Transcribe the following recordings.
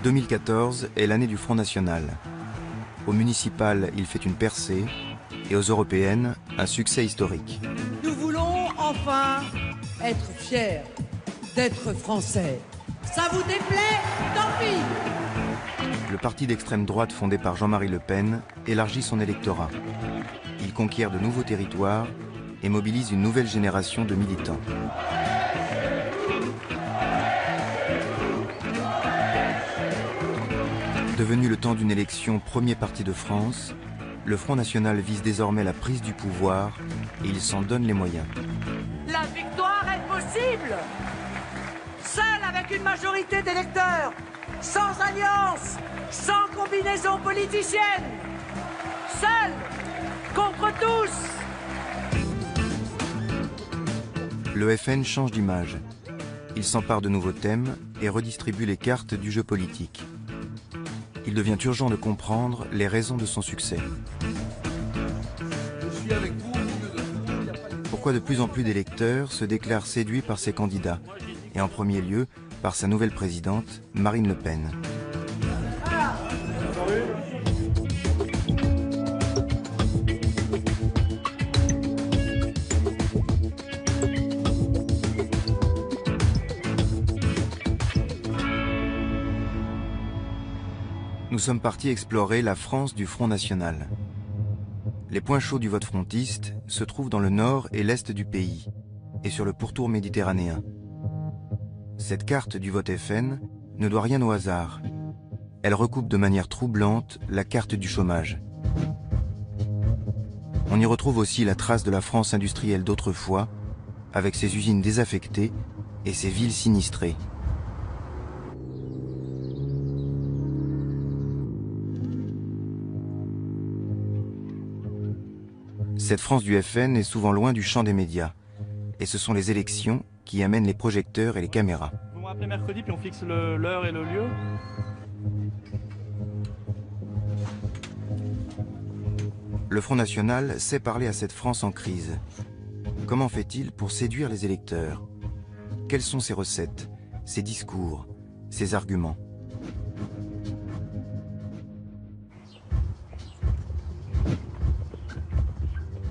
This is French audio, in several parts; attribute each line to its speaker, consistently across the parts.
Speaker 1: 2014 est l'année du Front National. Aux municipales, il fait une percée et aux européennes, un succès historique.
Speaker 2: Nous voulons enfin être fiers d'être français. Ça vous déplaît? Tant pis!
Speaker 1: Le parti d'extrême droite fondé par Jean-Marie Le Pen élargit son électorat. Il conquiert de nouveaux territoires et mobilise une nouvelle génération de militants. Devenu le temps d'une élection premier parti de France, le Front National vise désormais la prise du pouvoir et il s'en donne les moyens.
Speaker 2: La victoire est possible! Seul avec une majorité d'électeurs, sans alliance, sans combinaison politicienne, seul contre tous!
Speaker 1: Le FN change d'image. Il s'empare de nouveaux thèmes et redistribue les cartes du jeu politique. Il devient urgent de comprendre les raisons de son succès. Pourquoi de plus en plus d'électeurs se déclarent séduits par ses candidats, et en premier lieu par sa nouvelle présidente, Marine Le Pen. Nous sommes partis explorer la France du Front National. Les points chauds du vote frontiste se trouvent dans le nord et l'est du pays, et sur le pourtour méditerranéen. Cette carte du vote FN ne doit rien au hasard. Elle recoupe de manière troublante la carte du chômage. On y retrouve aussi la trace de la France industrielle d'autrefois, avec ses usines désaffectées et ses villes sinistrées. Cette France du FN est souvent loin du champ des médias. Et ce sont les élections qui amènent les projecteurs et les caméras.
Speaker 3: Vous me rappelez mercredi, puis on fixe l'heure et le lieu.
Speaker 1: Le Front National sait parler à cette France en crise. Comment fait-il pour séduire les électeurs? Quelles sont ses recettes, ses discours, ses arguments?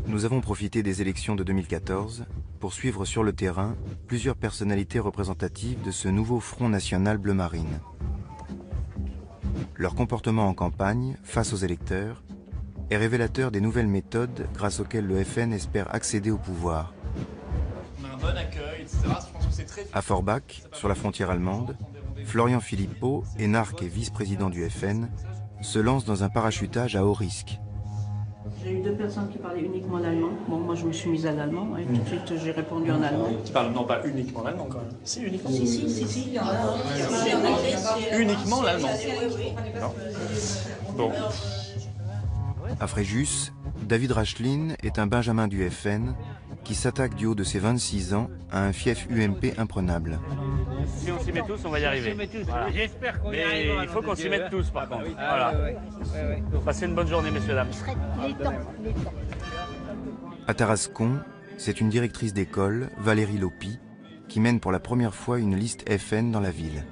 Speaker 1: Nous avons profité des élections de 2014 pour suivre sur le terrain plusieurs personnalités représentatives de ce nouveau Front National bleu marine. Leur comportement en campagne, face aux électeurs, est révélateur des nouvelles méthodes grâce auxquelles le FN espère accéder au pouvoir.
Speaker 3: On a un bon accueil, etc. Je pense que c'est très...
Speaker 1: À Forbach, sur la frontière allemande, Florian Philippot, énarque et vice-président du FN, se lance dans un parachutage à haut risque.
Speaker 4: J'ai eu deux personnes qui parlaient uniquement l'allemand. Bon, moi, je me suis mise à l'allemand et tout de suite, j'ai répondu en allemand.
Speaker 3: Tu parles non pas uniquement l'allemand quand même. Si, uniquement.
Speaker 4: Si, il y en a.
Speaker 3: Uniquement l'allemand. Non. Bon.
Speaker 1: À Fréjus, David Rachlin est un benjamin du FN qui s'attaque du haut de ses 26 ans à un fief UMP imprenable.
Speaker 3: Si on s'y met tous, on va y arriver. Voilà.
Speaker 5: J'espère qu'on y
Speaker 3: Mais
Speaker 5: arrivera.
Speaker 3: il faut qu'on s'y mette tous, par contre.
Speaker 5: Oui.
Speaker 3: Voilà. Passez une bonne journée, messieurs, dames.
Speaker 1: À Tarascon, c'est une directrice d'école, Valérie Lopi, qui mène pour la première fois une liste FN dans la ville.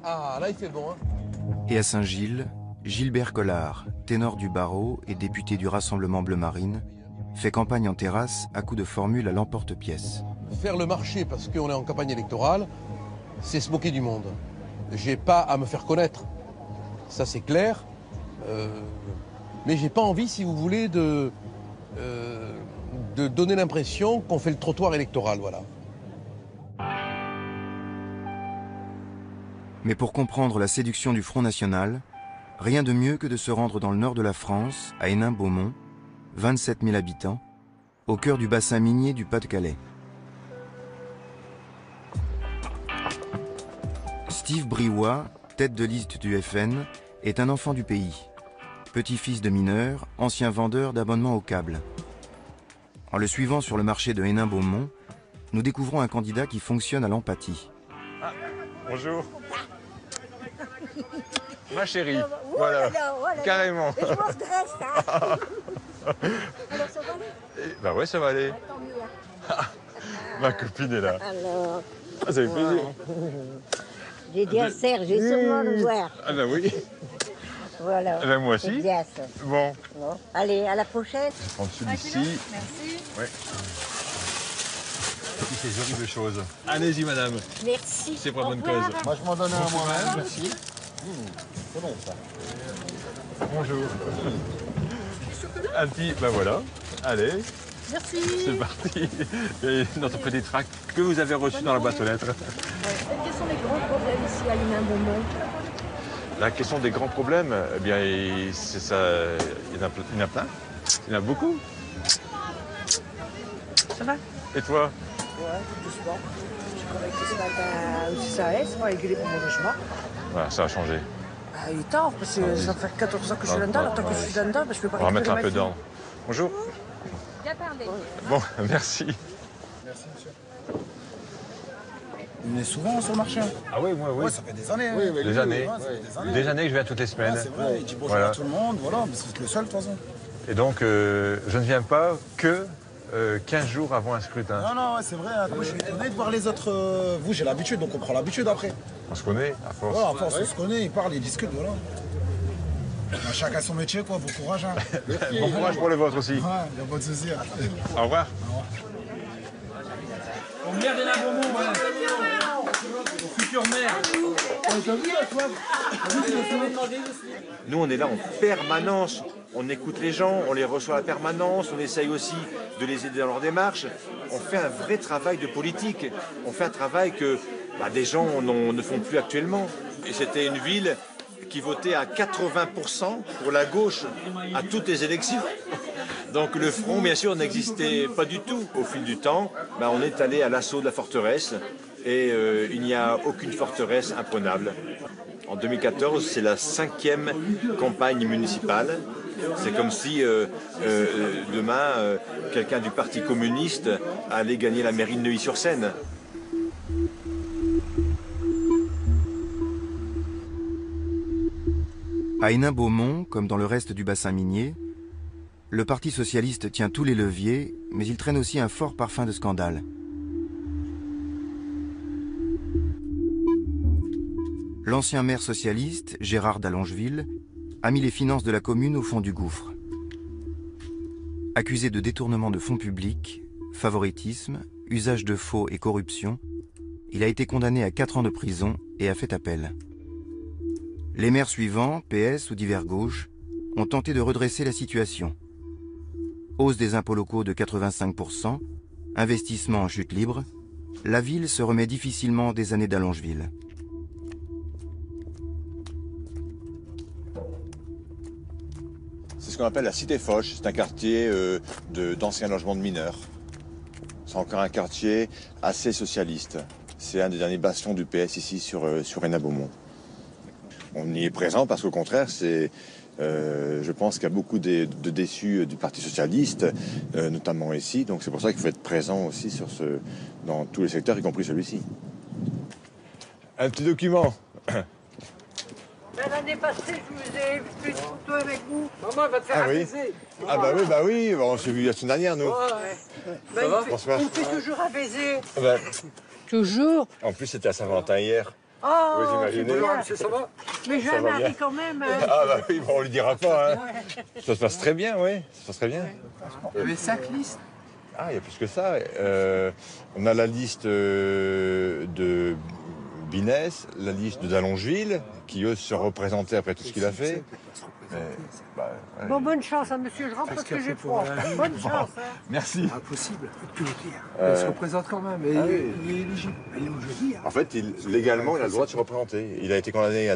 Speaker 6: Ah, là il fait bon, hein.
Speaker 1: Et à Saint-Gilles, Gilbert Collard, ténor du barreau et député du Rassemblement Bleu Marine, fait campagne en terrasse à coups de formules à l'emporte-pièce.
Speaker 6: Faire le marché parce qu'on est en campagne électorale, c'est se moquer du monde. J'ai pas à me faire connaître, ça c'est clair. Mais j'ai pas envie, si vous voulez, de donner l'impression qu'on fait le trottoir électoral, voilà.
Speaker 1: Mais pour comprendre la séduction du Front National, rien de mieux que de se rendre dans le nord de la France, à Hénin-Beaumont, 27 000 habitants, au cœur du bassin minier du Pas-de-Calais. Steve Briouat, tête de liste du FN, est un enfant du pays. Petit-fils de mineur, ancien vendeur d'abonnements au câble. En le suivant sur le marché de Hénin-Beaumont, nous découvrons un candidat qui fonctionne à l'empathie.
Speaker 3: Bonjour.
Speaker 5: Ma chérie. Voilà. Carrément.
Speaker 7: Et je me redresse, hein. Alors ça va aller?
Speaker 5: Bah ouais, ça va aller.
Speaker 7: Tant mieux.
Speaker 5: Ma copine est là.
Speaker 7: Alors,
Speaker 5: Ah, ça fait plaisir.
Speaker 7: j'ai dit à Serge, j'ai sûrement le voir.
Speaker 5: Ah bah oui.
Speaker 7: Voilà.
Speaker 5: Eh ben, moi
Speaker 7: C'est
Speaker 5: aussi.
Speaker 7: bien ça.
Speaker 5: Bon,
Speaker 7: Bon. Allez, à la prochaine.
Speaker 5: je vais prendre celui-ci.
Speaker 8: Merci.
Speaker 5: Ouais. Ces horribles choses. Allez-y, madame.
Speaker 7: Merci.
Speaker 5: C'est pour
Speaker 7: Au
Speaker 5: bonne
Speaker 7: revoir.
Speaker 5: cause.
Speaker 9: Moi, je m'en donne un à moi-même.
Speaker 5: Merci.
Speaker 9: C'est bon, ça.
Speaker 5: Bonjour. Un petit, ben voilà. Allez,
Speaker 8: Merci.
Speaker 5: c'est parti. Et notre petit tract que vous avez reçu dans la boîte aux lettres.
Speaker 8: Quels sont les grands problèmes ici à Hénin-Beaumont?
Speaker 5: La question des grands problèmes, eh bien, c'est ça. Il y en a plein. Il y en a beaucoup.
Speaker 2: Ça va?
Speaker 5: Et toi?
Speaker 2: Ouais, tout doucement. Je croyais que ce matin aussi ça allait, c'est pas régulier pour mon logement.
Speaker 5: Voilà, ça a changé.
Speaker 2: Bah, il est tard, parce que ça fait 14 ans que je suis là-dedans, alors tant que je suis là-dedans, bah, je peux pas
Speaker 5: On va remettre un peu
Speaker 2: récupérer ma
Speaker 5: d'ordre. Bonjour.
Speaker 8: Bien parlé.
Speaker 5: Bon, merci.
Speaker 9: Merci, monsieur. Vous venez souvent sur le marché?
Speaker 5: Ah oui, moi, oui.
Speaker 9: Ouais, ça fait des années.
Speaker 5: Des années.
Speaker 9: Ouais, ça fait des années.
Speaker 5: Des années que je viens toutes les semaines.
Speaker 9: Ouais, c'est vrai, il dit bonjour
Speaker 5: Voilà.
Speaker 9: à tout le monde, voilà, mais c'est le seul de toute façon.
Speaker 5: Et donc, je ne viens pas que 15 jours avant un scrutin.
Speaker 9: Non, non, ouais, c'est vrai, moi je suis étonné de voir les autres. Vous, j'ai l'habitude, donc on prend l'habitude après.
Speaker 5: On se connaît, à force.
Speaker 9: Ouais, à force, on se connaît, ils parlent, ils discutent, voilà. Bah, chacun son métier, quoi, bon courage. Hein.
Speaker 5: Bon courage pour le vôtre aussi.
Speaker 9: Ouais, il n'y a pas de souci. Hein.
Speaker 5: Au revoir.
Speaker 10: Au maire de Beaumont, ouais. Au futur maire.
Speaker 11: Nous, on est là en permanence. On écoute les gens, on les reçoit à la permanence, on essaye aussi de les aider dans leur démarche. On fait un vrai travail de politique. On fait un travail que des gens ne font plus actuellement. Et c'était une ville qui votait à 80% pour la gauche à toutes les élections. Donc le front, bien sûr, n'existait pas du tout. Au fil du temps, on est allé à l'assaut de la forteresse et il n'y a aucune forteresse imprenable. En 2014, c'est la 5e campagne municipale. C'est comme si demain, quelqu'un du Parti communiste allait gagner la mairie de Neuilly-sur-Seine.
Speaker 1: À Hénin-Beaumont, comme dans le reste du bassin minier, le Parti socialiste tient tous les leviers, mais il traîne aussi un fort parfum de scandale. L'ancien maire socialiste, Gérard d'Allongeville, a mis les finances de la commune au fond du gouffre. Accusé de détournement de fonds publics, favoritisme, usage de faux et corruption, il a été condamné à 4 ans de prison et a fait appel. Les maires suivants, PS ou divers gauches, ont tenté de redresser la situation. Hausse des impôts locaux de 85%, investissement en chute libre, la ville se remet difficilement des années d'Allongeville.
Speaker 11: C'est ce qu'on appelle la Cité Foch. C'est un quartier d'anciens logements de mineurs. C'est encore un quartier assez socialiste. C'est un des derniers bastions du PS ici sur Hénin-Beaumont. On y est présent parce qu'au contraire, je pense qu'il y a beaucoup de déçus du Parti socialiste, notamment ici. Donc c'est pour ça qu'il faut être présent aussi dans tous les secteurs, y compris celui-ci. Un petit document.
Speaker 2: L'année passée, je vous ai fait une photo avec vous. Maman va te faire
Speaker 11: Ah oui.
Speaker 2: baiser.
Speaker 11: Ah bah oui, on s'est vu la semaine dernière, nous.
Speaker 2: Ça va?
Speaker 11: Bonsoir.
Speaker 2: On me fait toujours un baiser.
Speaker 11: Toujours. En plus, c'était à Saint-Valentin hier.
Speaker 2: Oh,
Speaker 11: Vous
Speaker 2: c'est
Speaker 11: imaginez?
Speaker 2: bien.
Speaker 10: Ça va?
Speaker 2: Mais j'ai
Speaker 11: Ça
Speaker 2: un
Speaker 11: va
Speaker 2: mari
Speaker 11: bien.
Speaker 2: quand même.
Speaker 11: Ah bah oui, on ne le dira pas. Hein. Ça se passe très bien, oui. Ça se passe très bien.
Speaker 10: Il y avait 5 listes.
Speaker 11: Ah, il y a plus que ça. On a la liste de Binès, la liste d'Allongeville, qui eux se représentaient après tout ce qu'il a fait. Ouais.
Speaker 2: Bon, bonne chance, hein, monsieur. Je rentre parce que j'ai froid. Bonne chance. Hein.
Speaker 11: Merci.
Speaker 10: Impossible. Il se représente quand même. Et il est éligible. Il est au jeudi.
Speaker 11: En fait, légalement, il a le droit de se représenter. Il a été condamné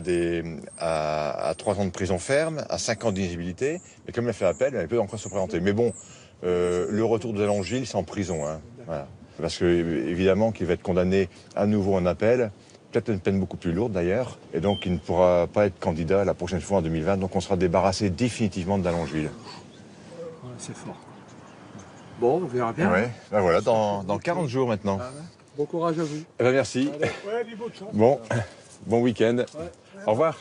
Speaker 11: à 3 ans de prison ferme, à 5 ans d'inéligibilité, mais comme il a fait appel, il peut encore se représenter. Mais bon, le retour de Allongeville, c'est en prison. Hein. Voilà. Parce que, évidemment, qu'il va être condamné à nouveau en appel, peut-être une peine beaucoup plus lourde d'ailleurs, et donc il ne pourra pas être candidat la prochaine fois en 2020, donc on sera débarrassé définitivement d'Allongeville.
Speaker 10: Ouais, c'est fort. Bon, on verra bien.
Speaker 11: Ouais, ben voilà, dans 40 jours maintenant.
Speaker 10: Ah ouais. Bon courage à vous.
Speaker 11: Eh ben merci. Bon week-end. Au revoir.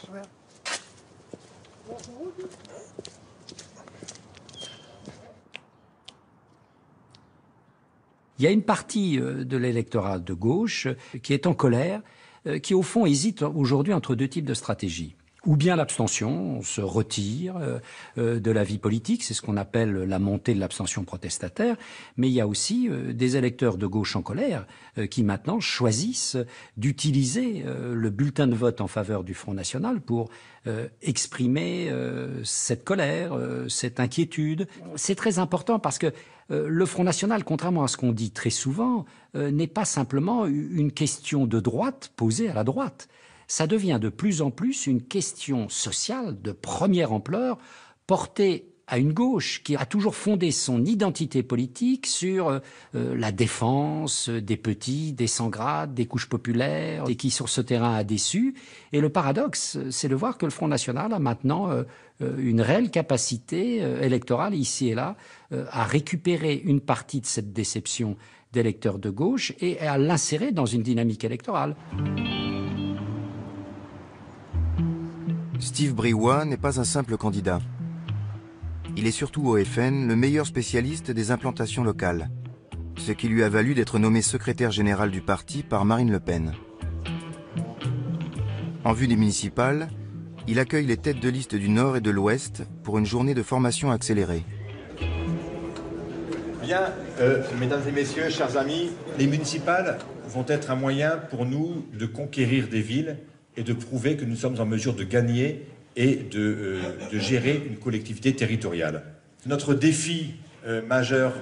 Speaker 12: Il y a une partie de l'électorat de gauche qui est en colère, qui au fond hésite aujourd'hui entre deux types de stratégies. Ou bien l'abstention, on se retire de la vie politique, c'est ce qu'on appelle la montée de l'abstention protestataire, mais il y a aussi des électeurs de gauche en colère qui maintenant choisissent d'utiliser le bulletin de vote en faveur du Front National pour exprimer cette colère, cette inquiétude. C'est très important parce que le Front National, contrairement à ce qu'on dit très souvent, n'est pas simplement une question de droite posée à la droite. Ça devient de plus en plus une question sociale de première ampleur, portée à une gauche qui a toujours fondé son identité politique sur la défense des petits, des sans-grades, des couches populaires, et qui sur ce terrain a déçu. Et le paradoxe, c'est de voir que le Front National a maintenant une réelle capacité électorale ici et là à récupérer une partie de cette déception d'électeurs de gauche et à l'insérer dans une dynamique électorale.
Speaker 1: Steve Briouat n'est pas un simple candidat. Il est surtout au FN le meilleur spécialiste des implantations locales, ce qui lui a valu d'être nommé secrétaire général du parti par Marine Le Pen. En vue des municipales, il accueille les têtes de liste du Nord et de l'Ouest pour une journée de formation accélérée.
Speaker 11: Bien, mesdames et messieurs, chers amis, les municipales vont être un moyen pour nous de conquérir des villes et de prouver que nous sommes en mesure de gagner et de gérer une collectivité territoriale. Notre défi majeur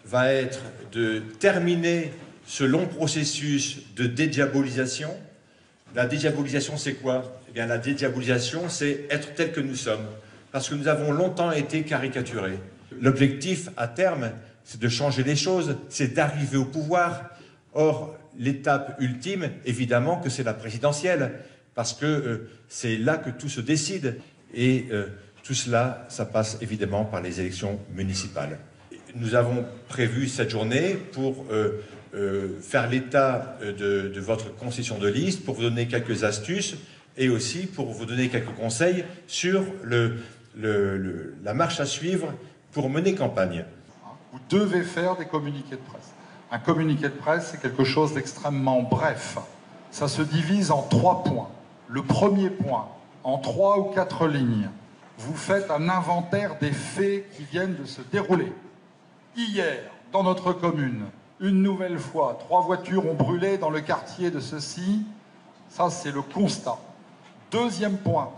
Speaker 11: va être de terminer ce long processus de dédiabolisation. La dédiabolisation, c'est quoi? Eh bien, la dédiabolisation, c'est être tel que nous sommes, parce que nous avons longtemps été caricaturés. L'objectif, à terme, c'est de changer les choses, c'est d'arriver au pouvoir. Or, l'étape ultime, évidemment, que c'est la présidentielle, parce que c'est là que tout se décide. Et tout cela, ça passe évidemment par les élections municipales. Nous avons prévu cette journée pour faire l'état de votre concession de liste, pour vous donner quelques astuces et aussi pour vous donner quelques conseils sur la marche à suivre pour mener campagne.
Speaker 13: Vous devez faire des communiqués de presse. Un communiqué de presse, c'est quelque chose d'extrêmement bref. Ça se divise en 3 points. Le premier point, en 3 ou 4 lignes, vous faites un inventaire des faits qui viennent de se dérouler. Hier, dans notre commune, une nouvelle fois, 3 voitures ont brûlé dans le quartier de ceci. Ça, c'est le constat. Deuxième point,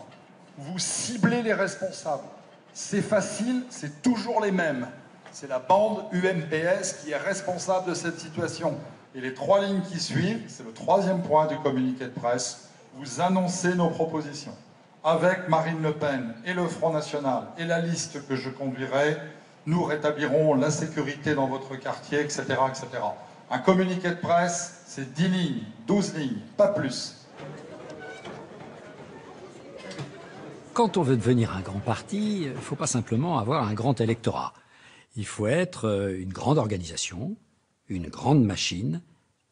Speaker 13: vous ciblez les responsables. C'est facile, c'est toujours les mêmes. C'est la bande UMPS qui est responsable de cette situation. Et les 3 lignes qui suivent, c'est le 3e point du communiqué de presse. Vous annoncez nos propositions. Avec Marine Le Pen et le Front National et la liste que je conduirai, nous rétablirons la sécurité dans votre quartier, etc., etc. Un communiqué de presse, c'est 10 lignes, 12 lignes, pas plus.
Speaker 12: Quand on veut devenir un grand parti, il ne faut pas simplement avoir un grand électorat. Il faut être une grande organisation, une grande machine,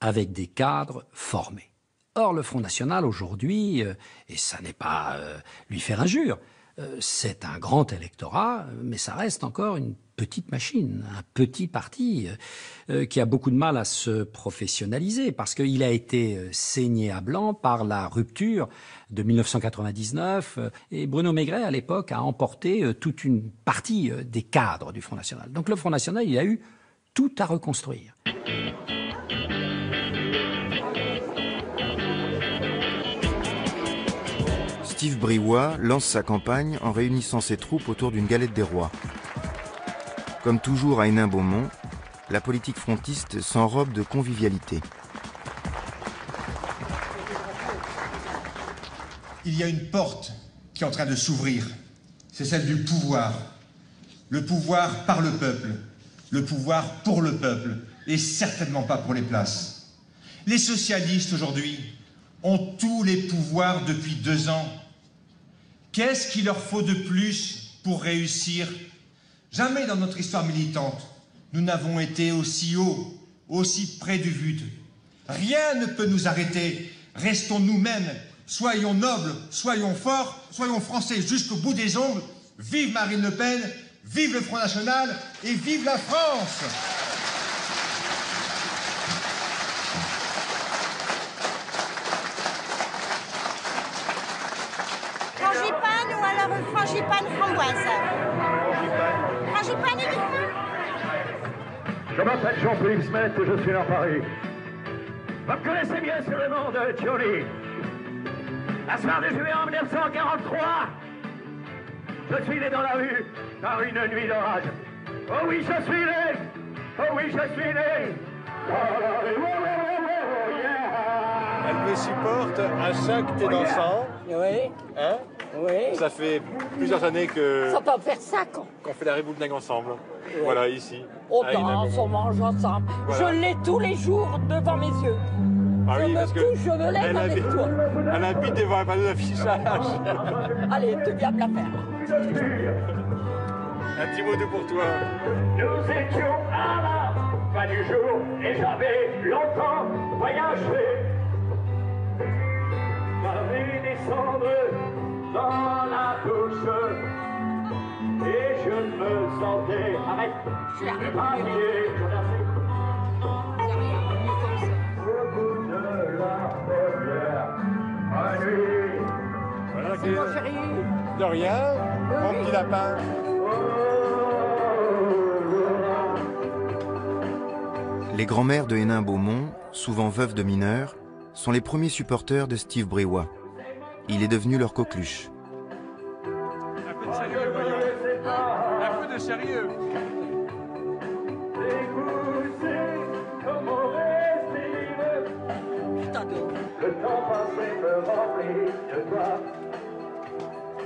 Speaker 12: avec des cadres formés. Or, le Front National, aujourd'hui, et ça n'est pas lui faire injure, c'est un grand électorat, mais ça reste encore une petite machine, un petit parti qui a beaucoup de mal à se professionnaliser parce qu'il a été saigné à blanc par la rupture de 1999 et Bruno Maigret, à l'époque, a emporté toute une partie des cadres du Front National. Donc le Front National, il a eu tout à reconstruire.
Speaker 1: Steve Briouat lance sa campagne en réunissant ses troupes autour d'une galette des rois. Comme toujours à Hénin-Beaumont, la politique frontiste s'enrobe de convivialité.
Speaker 14: Il y a une porte qui est en train de s'ouvrir. C'est celle du pouvoir. Le pouvoir par le peuple. Le pouvoir pour le peuple. Et certainement pas pour les places. Les socialistes aujourd'hui ont tous les pouvoirs depuis 2 ans. Qu'est-ce qu'il leur faut de plus pour réussir? Jamais dans notre histoire militante, nous n'avons été aussi haut, aussi près du but. Rien ne peut nous arrêter. Restons nous-mêmes Soyons nobles, soyons forts, soyons français jusqu'au bout des ongles. Vive Marine Le Pen, vive le Front National et vive la France!
Speaker 15: Frangipane ou alors frangipane framboise? Frangipane et du
Speaker 16: Je m'appelle Jean-Philippe Smet et je suis dans Paris. Vous me connaissez bien sur le nom de Johnny. La soirée de juillet en 1943, je suis né dans la rue par une nuit d'orage. Oh oui, je suis né. Oh oui, je suis né.
Speaker 5: Elle me supporte à chaque thé dansant.
Speaker 17: Oui.
Speaker 5: Hein?
Speaker 17: Oui.
Speaker 5: Ça fait plusieurs années que...
Speaker 17: Ça peut faire ça, quoi.
Speaker 5: Qu'on fait la Réboulneg ensemble. Oui. Voilà, ici.
Speaker 17: On danse, on mange ensemble. Voilà. Je l'ai tous les jours devant mes yeux.
Speaker 5: Ah oui, parce que
Speaker 17: je me lève avec toi.
Speaker 5: Elle habite devant un panneau d'affichage.
Speaker 17: Allez, tu viens me la faire.
Speaker 5: Un petit mot doux pour toi.
Speaker 16: Nous étions à la fin du jour et j'avais longtemps voyagé. J'avais descendre dans la douche et je me sentais... Arrête. Je suis arrivé.
Speaker 5: Voilà, de rien, mon petit lapin.
Speaker 1: Les grands-mères de Hénin-Beaumont, souvent veuves de mineurs, sont les premiers supporters de Steve Briouat. Il est devenu leur coqueluche.
Speaker 6: Un peu de sérieux, voyons. Un peu de sérieux.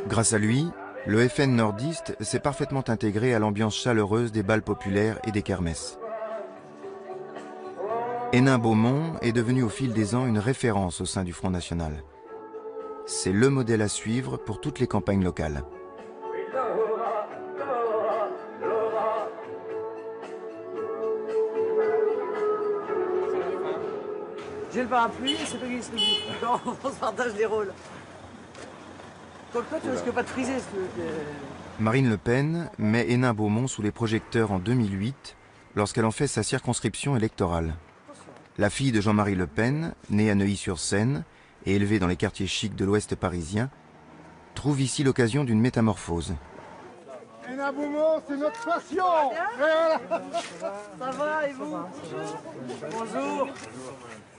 Speaker 1: Grâce à lui, le FN nordiste s'est parfaitement intégré à l'ambiance chaleureuse des bals populaires et des kermesses. Hénin-Beaumont est devenu au fil des ans une référence au sein du Front National. C'est le modèle à suivre pour toutes les campagnes locales.
Speaker 2: J'ai le parapluie et c'est toi qui distribue. Non, on se partage les rôles. Comme toi, tu risques pas de friser.
Speaker 1: Marine Le Pen met Hénin-Beaumont sous les projecteurs en 2008 lorsqu'elle en fait sa circonscription électorale. La fille de Jean-Marie Le Pen, née à Neuilly-sur-Seine et élevée dans les quartiers chics de l'ouest parisien, trouve ici l'occasion d'une métamorphose.
Speaker 9: Hénin-Beaumont, c'est notre passion.
Speaker 2: Ça va et vous? Bonjour.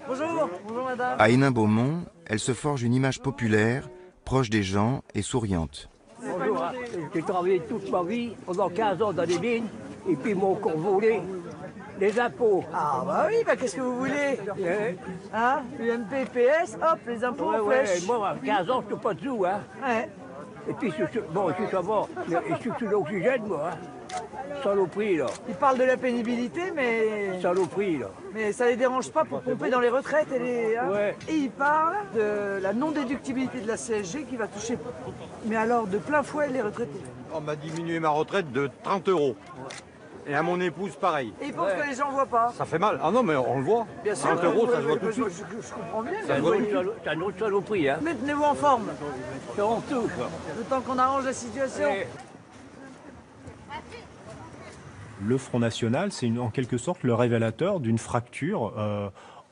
Speaker 2: Bonjour. Bonjour madame.
Speaker 1: À Hénin-Beaumont, elle se forge une image populaire, proche des gens et souriante.
Speaker 18: Bonjour, j'ai travaillé toute ma vie, pendant 15 ans dans les mines, et puis ils m'ont encore volé les impôts.
Speaker 2: Ah bah oui, bah qu'est-ce que vous voulez? Hein? UMP, PS, hop, les impôts en flèche.
Speaker 18: Moi, à 15 ans, je ne pas de sous, hein.
Speaker 2: Ouais.
Speaker 18: Et puis, bon, je suis savoir, je suis sous l'oxygène, moi, hein. Saloperie, là.
Speaker 2: Ils parlent de la pénibilité, mais...
Speaker 18: Saloperie, là.
Speaker 2: Mais ça les dérange pas pour pomper dans les retraites et les... Hein.
Speaker 18: Ouais.
Speaker 2: Et ils parlent de la non-déductibilité de la CSG qui va toucher, mais alors de plein fouet les retraités.
Speaker 19: On m'a diminué ma retraite de 30 €. Et à mon épouse, pareil.
Speaker 2: Et ils pensent que les gens ne voient pas.
Speaker 19: Ça fait mal. Ah non, mais on le voit.
Speaker 2: Bien sûr.
Speaker 19: 30 €, ça se voit tout de suite.
Speaker 2: Je comprends bien.
Speaker 18: C'est un autre saloperie, hein.
Speaker 2: Maintenez-vous en forme.
Speaker 18: C'est honteux, quoi.
Speaker 2: Le temps qu'on arrange la situation.
Speaker 20: Le Front National, c'est en quelque sorte le révélateur d'une fracture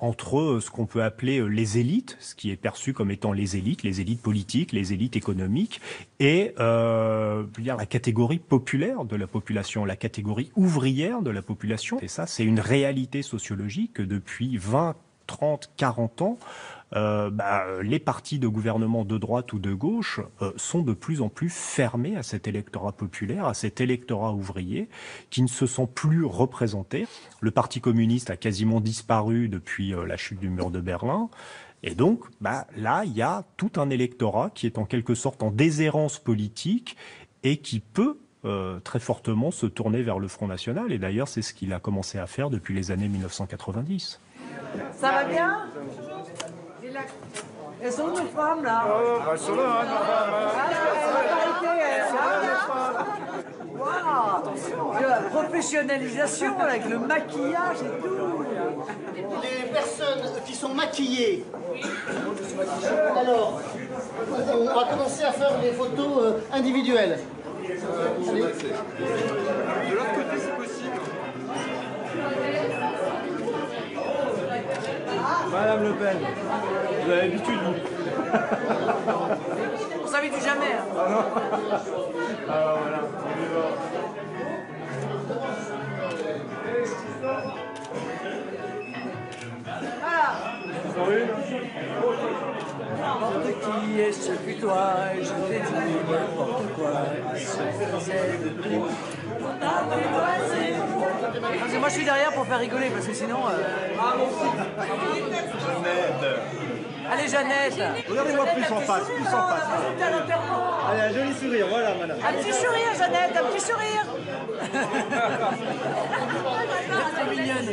Speaker 20: entre ce qu'on peut appeler les élites, ce qui est perçu comme étant les élites politiques, les élites économiques, et la catégorie populaire de la population, la catégorie ouvrière de la population. Et ça, c'est une réalité sociologique que depuis 20, 30, 40 ans, les partis de gouvernement de droite ou de gauche sont de plus en plus fermés à cet électorat populaire, à cet électorat ouvrier, qui ne se sent plus représenté. Le Parti communiste a quasiment disparu depuis la chute du mur de Berlin. Et donc, là, il y a tout un électorat qui est en quelque sorte en déshérence politique et qui peut très fortement se tourner vers le Front National. Et d'ailleurs, c'est ce qu'il a commencé à faire depuis les années 1990.
Speaker 2: Ça va bien? Elles sont nos femmes là.
Speaker 9: Elles sont là, nos femmes.
Speaker 2: Wow. professionnalisation avec le maquillage et tout.
Speaker 21: Les personnes qui sont maquillées. Alors, on va commencer à faire des photos individuelles. Allez.
Speaker 10: De l'autre côté, c'est possible.
Speaker 2: Madame Le Pen, vous avez l'habitude, vous. On s'habitue jamais. Hein.
Speaker 10: Ah non. Alors voilà,
Speaker 2: N'importe qui est ce que toi, et je t'ai dit n'importe quoi, ce faisait de tout. Parce que moi je suis derrière pour faire rigoler, parce que sinon...
Speaker 10: Jeannette.
Speaker 2: Allez Jeannette.
Speaker 10: Regardez-moi plus en face, plus en face. Allez, un joli sourire, voilà madame.
Speaker 2: Un petit sourire Jeannette, un petit sourire. C'est mignonne.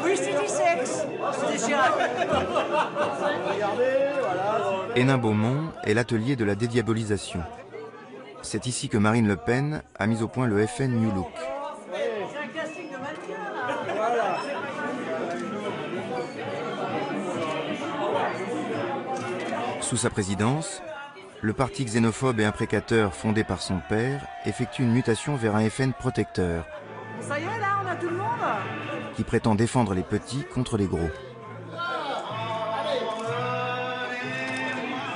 Speaker 2: Oui, c'est du sexe. C'est Chirac.
Speaker 10: Regardez, voilà.
Speaker 1: Hénin-Beaumont est l'atelier de la dédiabolisation. C'est ici que Marine Le Pen a mis au point le FN New Look.
Speaker 2: C'est un casting de mannequin là. Voilà.
Speaker 1: Sous sa présidence, le parti xénophobe et imprécateur fondé par son père effectue une mutation vers un FN protecteur
Speaker 2: Ça y est là, on a tout le monde.
Speaker 1: qui prétend défendre les petits contre les gros.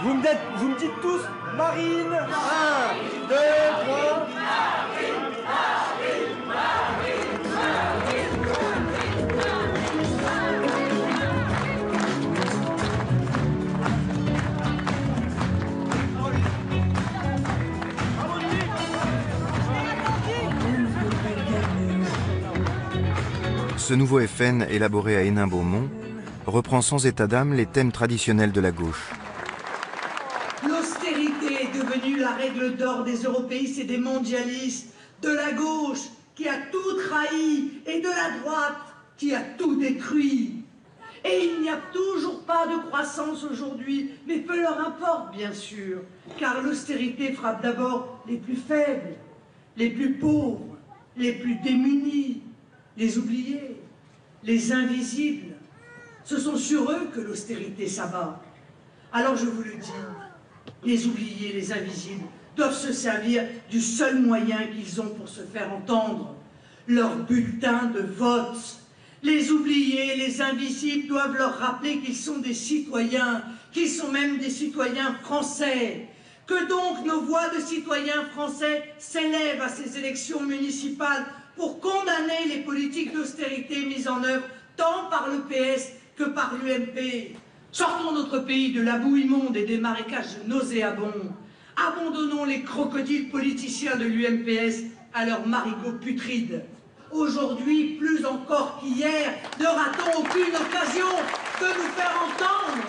Speaker 10: Vous me dites tous Marine. 1, 2, 3.
Speaker 1: Ce nouveau FN, élaboré à Hénin-Beaumont, reprend sans état d'âme les thèmes traditionnels de la gauche.
Speaker 22: L'austérité est devenue la règle d'or des européistes et des mondialistes, de la gauche qui a tout trahi et de la droite qui a tout détruit. Et il n'y a toujours pas de croissance aujourd'hui, mais peu leur importe bien sûr, car l'austérité frappe d'abord les plus faibles, les plus pauvres, les plus démunis, les oubliés, les invisibles. Ce sont sur eux que l'austérité s'abat. Alors je vous le dis, les oubliés, les invisibles, doivent se servir du seul moyen qu'ils ont pour se faire entendre, leur bulletin de vote. Les oubliés, les invisibles doivent leur rappeler qu'ils sont des citoyens, qu'ils sont même des citoyens français. Que donc nos voix de citoyens français s'élèvent à ces élections municipales pour condamner les politiques d'austérité mises en œuvre tant par le PS que par l'UMP. Sortons notre pays de la boue immonde et des marécages nauséabonds. Abandonnons les crocodiles politiciens de l'UMPS à leurs marigots putrides. Aujourd'hui, plus encore qu'hier, ne ratons aucune occasion de nous faire entendre.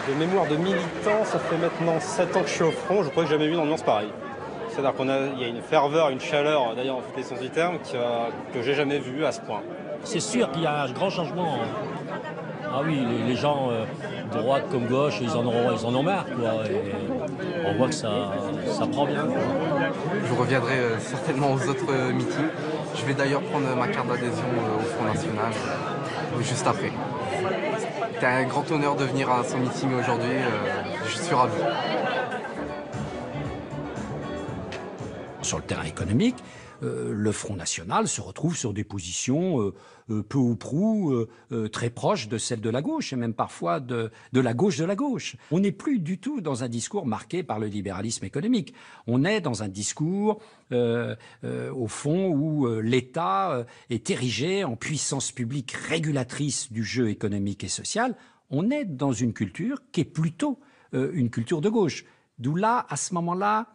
Speaker 23: De mémoire de militant, ça fait maintenant 7 ans que je suis au front, je crois que j'ai jamais vu une ambiance pareille. C'est-à-dire qu'il y a une ferveur, une chaleur, d'ailleurs en tous les sens du terme, que j'ai jamais vu à ce point.
Speaker 24: C'est sûr qu'il y a un grand changement. Ah oui, les gens, droite comme gauche, ils en ont marre, quoi. Et on voit que ça prend bien, quoi.
Speaker 25: Je reviendrai certainement aux autres meetings. Je vais d'ailleurs prendre ma carte d'adhésion au Front National juste après. C'était un grand honneur de venir à son meeting aujourd'hui, je suis ravi.
Speaker 12: Sur le terrain économique, le Front National se retrouve sur des positions peu ou prou très proches de celles de la gauche, et même parfois de la gauche de la gauche. On n'est plus du tout dans un discours marqué par le libéralisme économique. On est dans un discours, au fond, où l'État est érigé en puissance publique régulatrice du jeu économique et social. On est dans une culture qui est plutôt une culture de gauche. D'où là, à ce moment-là,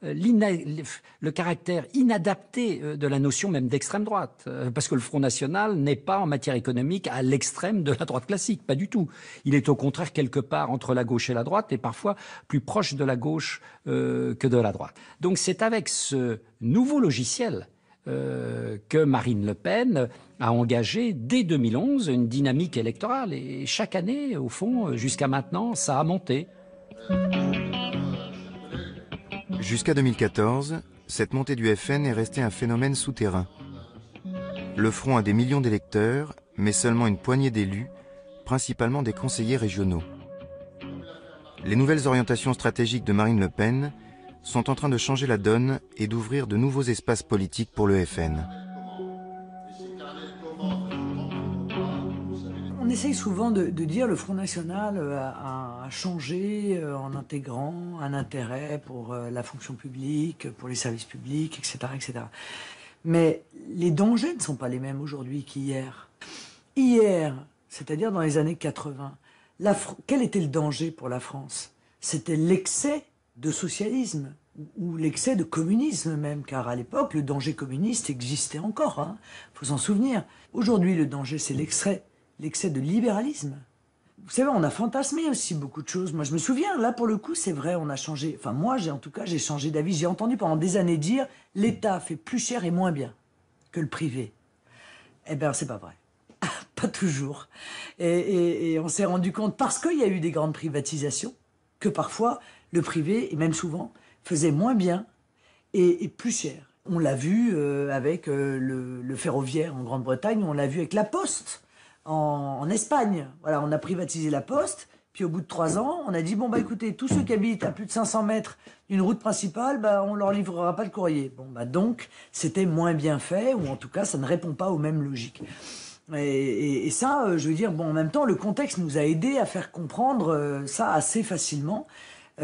Speaker 12: le caractère inadapté de la notion même d'extrême droite. Parce que le Front National n'est pas en matière économique à l'extrême de la droite classique, pas du tout. Il est au contraire quelque part entre la gauche et la droite et parfois plus proche de la gauche que de la droite. Donc c'est avec ce nouveau logiciel que Marine Le Pen a engagé dès 2011 une dynamique électorale. Et chaque année, au fond, jusqu'à maintenant, ça a monté.
Speaker 1: Jusqu'à 2014, cette montée du FN est restée un phénomène souterrain. Le Front a des millions d'électeurs, mais seulement une poignée d'élus, principalement des conseillers régionaux. Les nouvelles orientations stratégiques de Marine Le Pen sont en train de changer la donne et d'ouvrir de nouveaux espaces politiques pour le FN.
Speaker 2: On essaye souvent de dire le Front National a changé en intégrant un intérêt pour la fonction publique, pour les services publics, etc., etc. Mais les dangers ne sont pas les mêmes aujourd'hui qu'hier. Hier, c'est-à-dire dans les années 80, quel était le danger pour la France? C'était l'excès de socialisme ou l'excès de communisme même, car à l'époque, le danger communiste existait encore, hein, faut s'en souvenir. Aujourd'hui, le danger, c'est l'excès de libéralisme. Vous savez, on a fantasmé aussi beaucoup de choses. Moi, je me souviens, là, pour le coup, c'est vrai, on a changé. Enfin, moi, en tout cas, j'ai changé d'avis. J'ai entendu pendant des années dire « l'État fait plus cher et moins bien que le privé ». Eh bien, c'est pas vrai. Pas toujours. Et on s'est rendu compte, parce qu'il y a eu des grandes privatisations, que parfois, le privé, et même souvent, faisait moins bien et plus cher. On l'a vu avec le ferroviaire en Grande-Bretagne, on l'a vu avec la Poste en Espagne. Voilà, on a privatisé la Poste, puis au bout de 3 ans, on a dit, bon, bah écoutez, tous ceux qui habitent à plus de 500 mètres d'une route principale, bah, on leur livrera pas le courrier. Bon, bah donc, c'était moins bien fait, ou en tout cas, ça ne répond pas aux mêmes logiques. Et ça, je veux dire, bon, en même temps, le contexte nous a aidés à faire comprendre ça assez facilement aux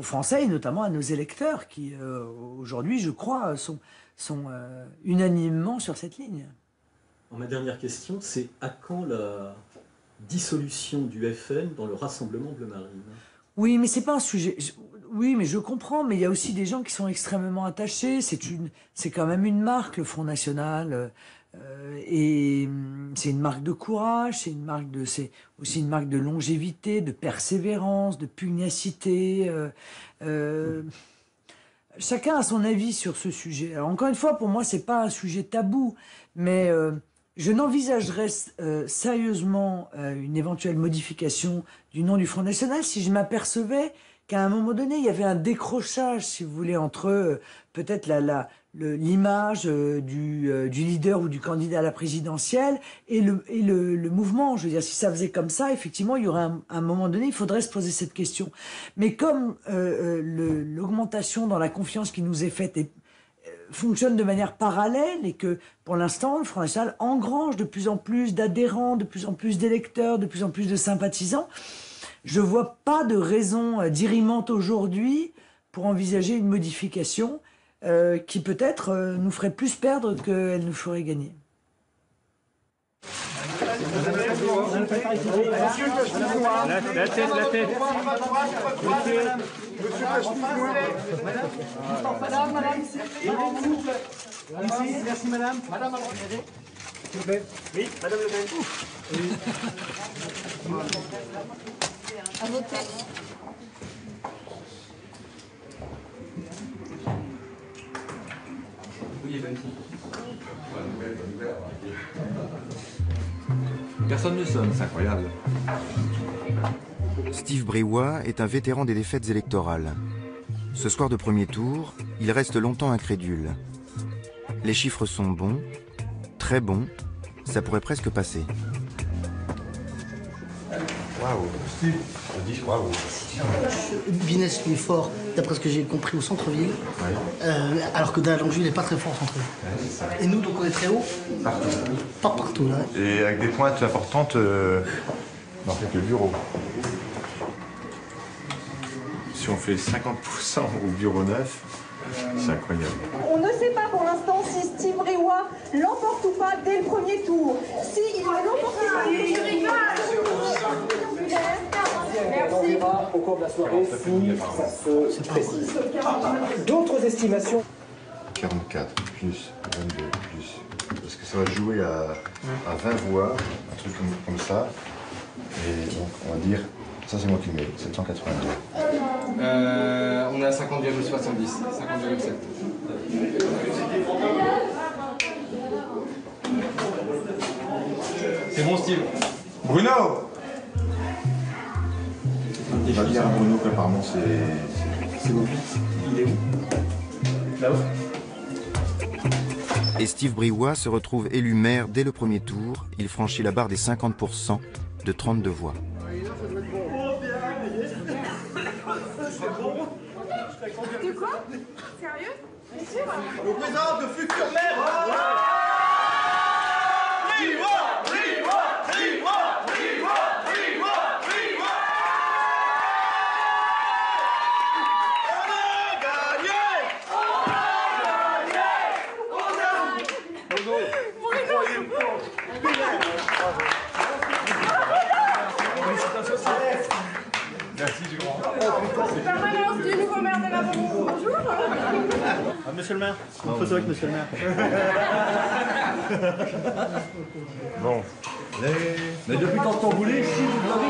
Speaker 2: Français, et notamment à nos électeurs, qui, aujourd'hui, je crois, sont unanimement sur cette ligne.
Speaker 3: Ma dernière question, c'est à quand la dissolution du FN dans le Rassemblement Bleu Marine?
Speaker 2: Oui, mais c'est pas un sujet... Oui, mais je comprends, mais il y a aussi des gens qui sont extrêmement attachés. C'est quand même une marque, le Front National, et c'est une marque de courage, c'est aussi une marque de longévité, de persévérance, de pugnacité. Chacun a son avis sur ce sujet. Alors, encore une fois, pour moi, c'est pas un sujet tabou, mais je n'envisagerais sérieusement une éventuelle modification du nom du Front National si je m'apercevais qu'à un moment donné, il y avait un décrochage, si vous voulez, entre peut-être l'image du leader ou du candidat à la présidentielle et le mouvement. Je veux dire, si ça faisait comme ça, effectivement, il y aurait un moment donné, il faudrait se poser cette question. Mais comme l'augmentation dans la confiance qui nous est faite fonctionne de manière parallèle et que, pour l'instant, le Front National engrange de plus en plus d'adhérents, de plus en plus d'électeurs, de plus en plus de sympathisants, je vois pas de raison dirimante aujourd'hui pour envisager une modification qui peut-être nous ferait plus perdre qu'elle nous ferait gagner.
Speaker 16: La tête. Madame. Merci, madame. Madame, s'il vous plaît. Oui, madame Le Pen. Oui. À voter.
Speaker 5: Personne ne sonne, c'est incroyable.
Speaker 1: Steve Briouat est un vétéran des défaites électorales. Ce soir de premier tour, il reste longtemps incrédule. Les chiffres sont bons, très bons, ça pourrait presque passer.
Speaker 5: Waouh, Steve, je dis waouh.
Speaker 21: Binès est fort, d'après ce que j'ai compris, au centre-ville, alors que Delalongeville n'est pas très fort au centre-ville. Et nous, donc on est très haut.
Speaker 5: Partout.
Speaker 21: Pas partout, là.
Speaker 5: Et avec des pointes importantes dans quelques bureaux. Si on fait 50% au bureau 9, c'est incroyable.
Speaker 15: On ne sait pas pour l'instant si Steve Briouat l'emporte ou pas dès le premier tour. Si il va l'emporter,
Speaker 4: On verra au cours de la soirée si ça se précise. D'autres estimations?
Speaker 7: 44 plus 22 plus... Parce que ça va jouer à 20 voix, un truc comme ça. Et donc on va dire, ça c'est moi qui le mets, 782.
Speaker 25: On est à 50,70, 50,7.
Speaker 19: C'est bon, Steve.
Speaker 7: Bruno! On va dire à Bruno qu'apparemment c'est bon.
Speaker 19: Il est où? Là-haut.
Speaker 1: Et Steve Briouat se retrouve élu maire dès le premier tour. Il franchit la barre des 50% de 32 voix.
Speaker 8: De quoi? Sérieux? Bien sûr.
Speaker 4: On présente le futur maire.
Speaker 19: Merci du grand.
Speaker 8: Permanence du nouveau maire de la Bourgogne. Bonjour.
Speaker 19: Ah, monsieur le maire, une photo avec monsieur le maire.
Speaker 7: Bon.
Speaker 19: Mais depuis quand on voulait, si vous l'avez.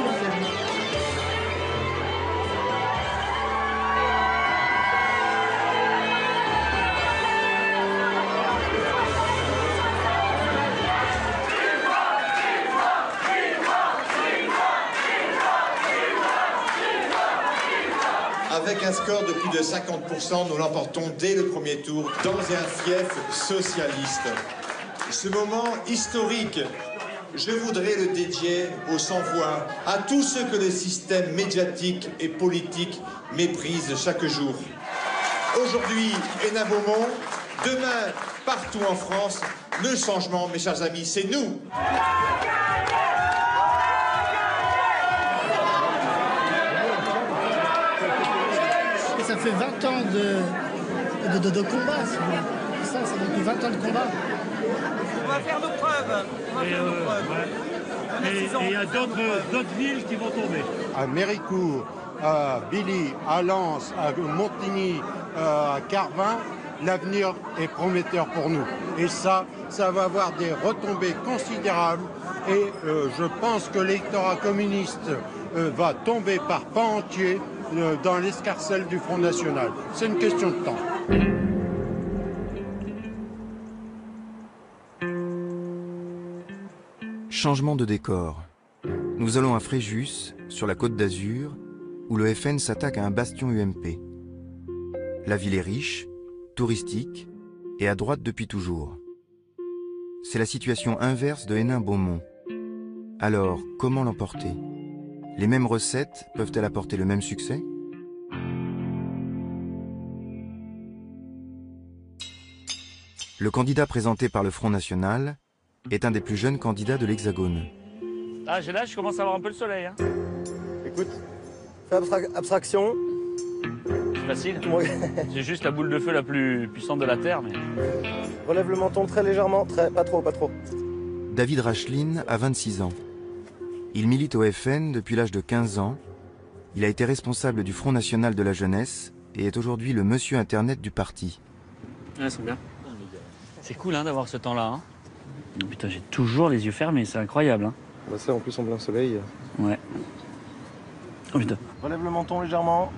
Speaker 14: Avec un score de plus de 50%, nous l'emportons dès le premier tour dans un fief socialiste. Ce moment historique, je voudrais le dédier aux sans-voix, à tous ceux que le système médiatique et politique méprise chaque jour. Aujourd'hui, Hénin Beaumont, demain, partout en France, le changement, mes chers amis, c'est nous.
Speaker 21: Ça fait 20 ans de combat, si vous voulez. Ça fait depuis 20 ans de combat.
Speaker 4: On va faire nos preuves.
Speaker 11: Et il y a d'autres villes qui vont tomber.
Speaker 13: À Méricourt, à Billy, à Lens, à Montigny, à Carvin, l'avenir est prometteur pour nous. Et ça va avoir des retombées considérables. Et je pense que l'électorat communiste va tomber par pans entiers dans l'escarcelle du Front National. C'est une question de temps.
Speaker 1: Changement de décor. Nous allons à Fréjus, sur la Côte d'Azur, où le FN s'attaque à un bastion UMP. La ville est riche, touristique et à droite depuis toujours. C'est la situation inverse de Hénin Beaumont. Alors, comment l'emporter? Les mêmes recettes peuvent-elles apporter le même succès? Le candidat présenté par le Front National est un des plus jeunes candidats de l'Hexagone.
Speaker 26: Ah, là, je commence à avoir un peu le soleil. Hein.
Speaker 4: Écoute, fais abstraction.
Speaker 26: C'est facile. C'est juste la boule de feu la plus puissante de la Terre. Mais...
Speaker 4: Relève le menton très légèrement, pas trop.
Speaker 1: David Racheline a 26 ans. Il milite au FN depuis l'âge de 15 ans. Il a été responsable du Front National de la Jeunesse et est aujourd'hui le monsieur Internet du parti.
Speaker 26: Ouais, ils sont bien. C'est cool hein, d'avoir ce temps-là. Hein. Oh, putain, j'ai toujours les yeux fermés, c'est incroyable. Hein.
Speaker 25: Bah ça, en plus, en plein soleil.
Speaker 26: Ouais. Oh putain.
Speaker 4: Relève le menton légèrement.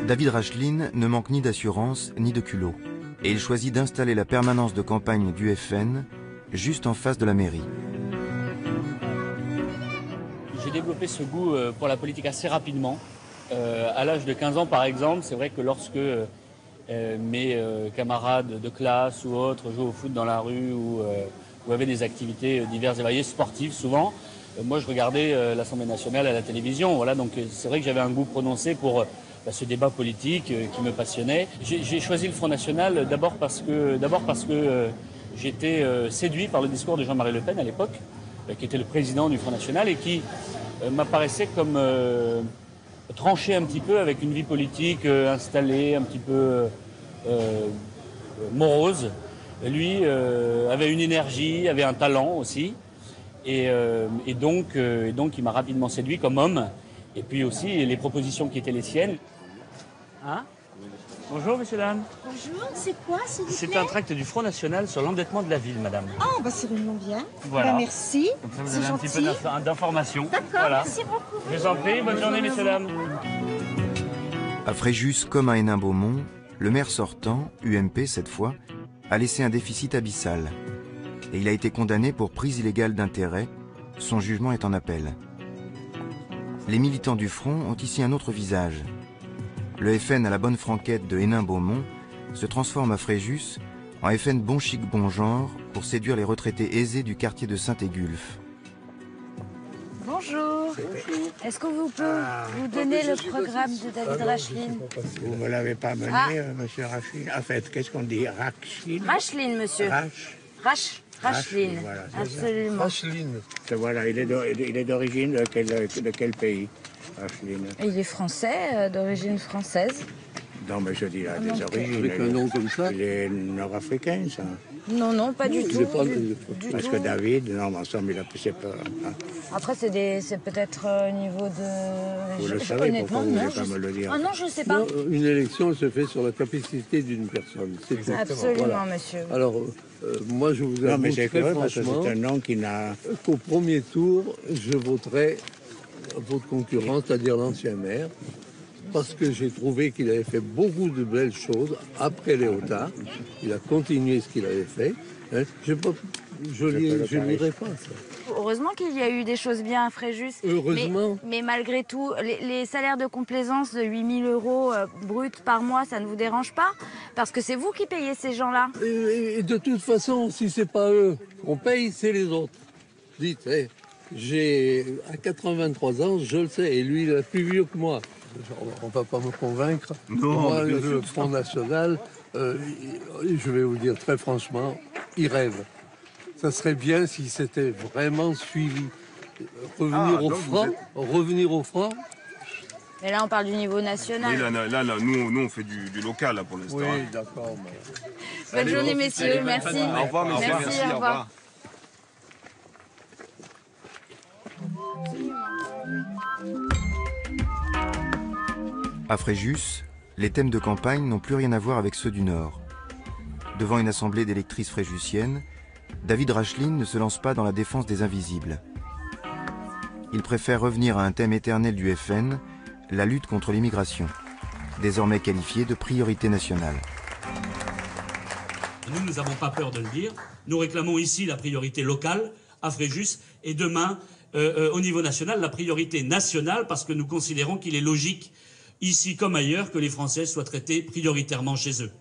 Speaker 1: David Racheline ne manque ni d'assurance ni de culot. Et il choisit d'installer la permanence de campagne du FN juste en face de la mairie.
Speaker 26: J'ai développé ce goût pour la politique assez rapidement. À l'âge de 15 ans, par exemple, c'est vrai que lorsque mes camarades de classe ou autres jouaient au foot dans la rue ou avaient des activités diverses et variées, sportives souvent, moi je regardais l'Assemblée nationale à la télévision. Voilà, donc c'est vrai que j'avais un goût prononcé pour ce débat politique qui me passionnait. J'ai choisi le Front National d'abord parce que j'étais séduit par le discours de Jean-Marie Le Pen à l'époque, qui était le président du Front National et qui m'apparaissait comme tranché un petit peu avec une vie politique installée, un petit peu morose. Lui avait une énergie, avait un talent aussi. Et donc, il m'a rapidement séduit comme homme. Et puis aussi, les propositions qui étaient les siennes. Hein? Bonjour, messieurs, dames.
Speaker 15: Bonjour, c'est quoi, s'il vous plaît?
Speaker 26: C'est un tract du Front National sur l'endettement de la ville, madame.
Speaker 15: Oh, bah c'est vraiment bien.
Speaker 26: Voilà.
Speaker 15: Bah, merci.
Speaker 26: Comme ça, vous
Speaker 15: C'est
Speaker 26: avez un
Speaker 15: gentil.
Speaker 26: petit peu d'informations.
Speaker 15: D'accord,
Speaker 26: Voilà.
Speaker 15: merci beaucoup.
Speaker 26: Je vous en prie, bonne journée, messieurs, dames.
Speaker 1: À Fréjus comme à Hénin-Beaumont, le maire sortant, UMP cette fois, a laissé un déficit abyssal. Et il a été condamné pour prise illégale d'intérêt. Son jugement est en appel. Les militants du Front ont ici un autre visage. Le FN à la bonne franquette de Hénin-Beaumont se transforme à Fréjus en FN bon chic bon genre pour séduire les retraités aisés du quartier de Saint-Égulphe.
Speaker 6: Bonjour. Est-ce qu'on vous peut vous donner le programme de David Racheline?
Speaker 9: Vous ne me l'avez pas mené, monsieur Racheline. En fait, qu'est-ce qu'on dit? Racheline?
Speaker 6: Racheline, monsieur. Racheline,
Speaker 9: voilà,
Speaker 6: absolument.
Speaker 9: Racheline. Voilà, il est d'origine de quel pays, Racheline?
Speaker 6: Il est français, d'origine française.
Speaker 9: Non, mais je dis là, des origines.
Speaker 10: Avec un nom comme ça?
Speaker 9: Il est nord-africain, ça.
Speaker 6: Non, non, pas du tout.
Speaker 9: Parce que David, non, ensemble, il a poussé peur.
Speaker 6: Après, c'est peut-être au niveau de...
Speaker 9: Vous le savez,
Speaker 6: honnêtement,
Speaker 9: pourquoi vous ne
Speaker 6: non,
Speaker 9: voulez pas me le dire?
Speaker 6: Ah non, je ne sais pas.
Speaker 10: Non, une élection se fait sur la capacité d'une personne. C'est
Speaker 6: Absolument,
Speaker 10: voilà.
Speaker 6: Monsieur.
Speaker 10: Alors, moi, je vous avoue très franchement
Speaker 9: c'est un nom qui n'a...
Speaker 10: qu'au premier tour, je voterai votre concurrent, c'est-à-dire l'ancien maire, parce que j'ai trouvé qu'il avait fait beaucoup de belles choses après Léotard. Il a continué ce qu'il avait fait. Hein. Je n'irai pas ça.
Speaker 6: Heureusement qu'il y a eu des choses bien à Fréjus.
Speaker 10: Heureusement.
Speaker 6: Mais malgré tout, les salaires de complaisance de 8 000 € bruts par mois, ça ne vous dérange pas? Parce que c'est vous qui payez ces gens-là.
Speaker 10: Et de toute façon, si c'est pas eux qu'on paye, c'est les autres. Dites, à 83 ans, je le sais, et lui, il est plus vieux que moi. On ne va pas me convaincre.
Speaker 9: Non,
Speaker 10: moi, le Front National, je vais vous dire très franchement, il rêve. Ça serait bien si c'était vraiment suivi. Revenir au franc.
Speaker 6: Mais là, on parle du niveau national.
Speaker 17: Oui, là, nous, on fait du local, là, pour l'instant.
Speaker 10: Oui, d'accord.
Speaker 6: Bonne journée, messieurs. Merci.
Speaker 17: Au revoir, messieurs.
Speaker 6: Merci, au revoir.
Speaker 1: À Fréjus, les thèmes de campagne n'ont plus rien à voir avec ceux du Nord. Devant une assemblée d'électrices fréjussiennes, David Racheline ne se lance pas dans la défense des invisibles. Il préfère revenir à un thème éternel du FN, la lutte contre l'immigration, désormais qualifiée de priorité nationale.
Speaker 18: Nous n'avons pas peur de le dire. Nous réclamons ici la priorité locale, à Fréjus, et demain, au niveau national, la priorité nationale, parce que nous considérons qu'il est logique, ici comme ailleurs, que les Français soient traités prioritairement chez eux.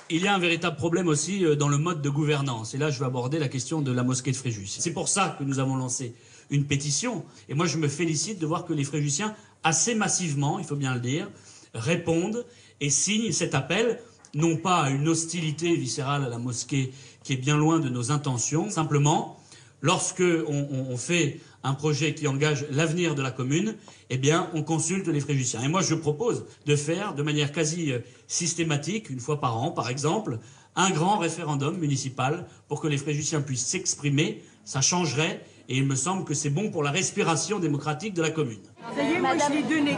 Speaker 18: Il y a un véritable problème aussi dans le mode de gouvernance. Et là, je vais aborder la question de la mosquée de Fréjus. C'est pour ça que nous avons lancé une pétition. Et moi, je me félicite de voir que les Fréjussiens, assez massivement, il faut bien le dire, répondent et signent cet appel, non pas à une hostilité viscérale à la mosquée qui est bien loin de nos intentions, simplement, lorsque on fait un projet qui engage l'avenir de la commune, eh bien, on consulte les Fréjussiens. Et moi, je propose de faire, de manière quasi systématique, une fois par an, par exemple, un grand référendum municipal pour que les Fréjussiens puissent s'exprimer. Ça changerait, et il me semble que c'est bon pour la respiration démocratique de la commune.
Speaker 22: Ça y est, moi, je l'ai donné.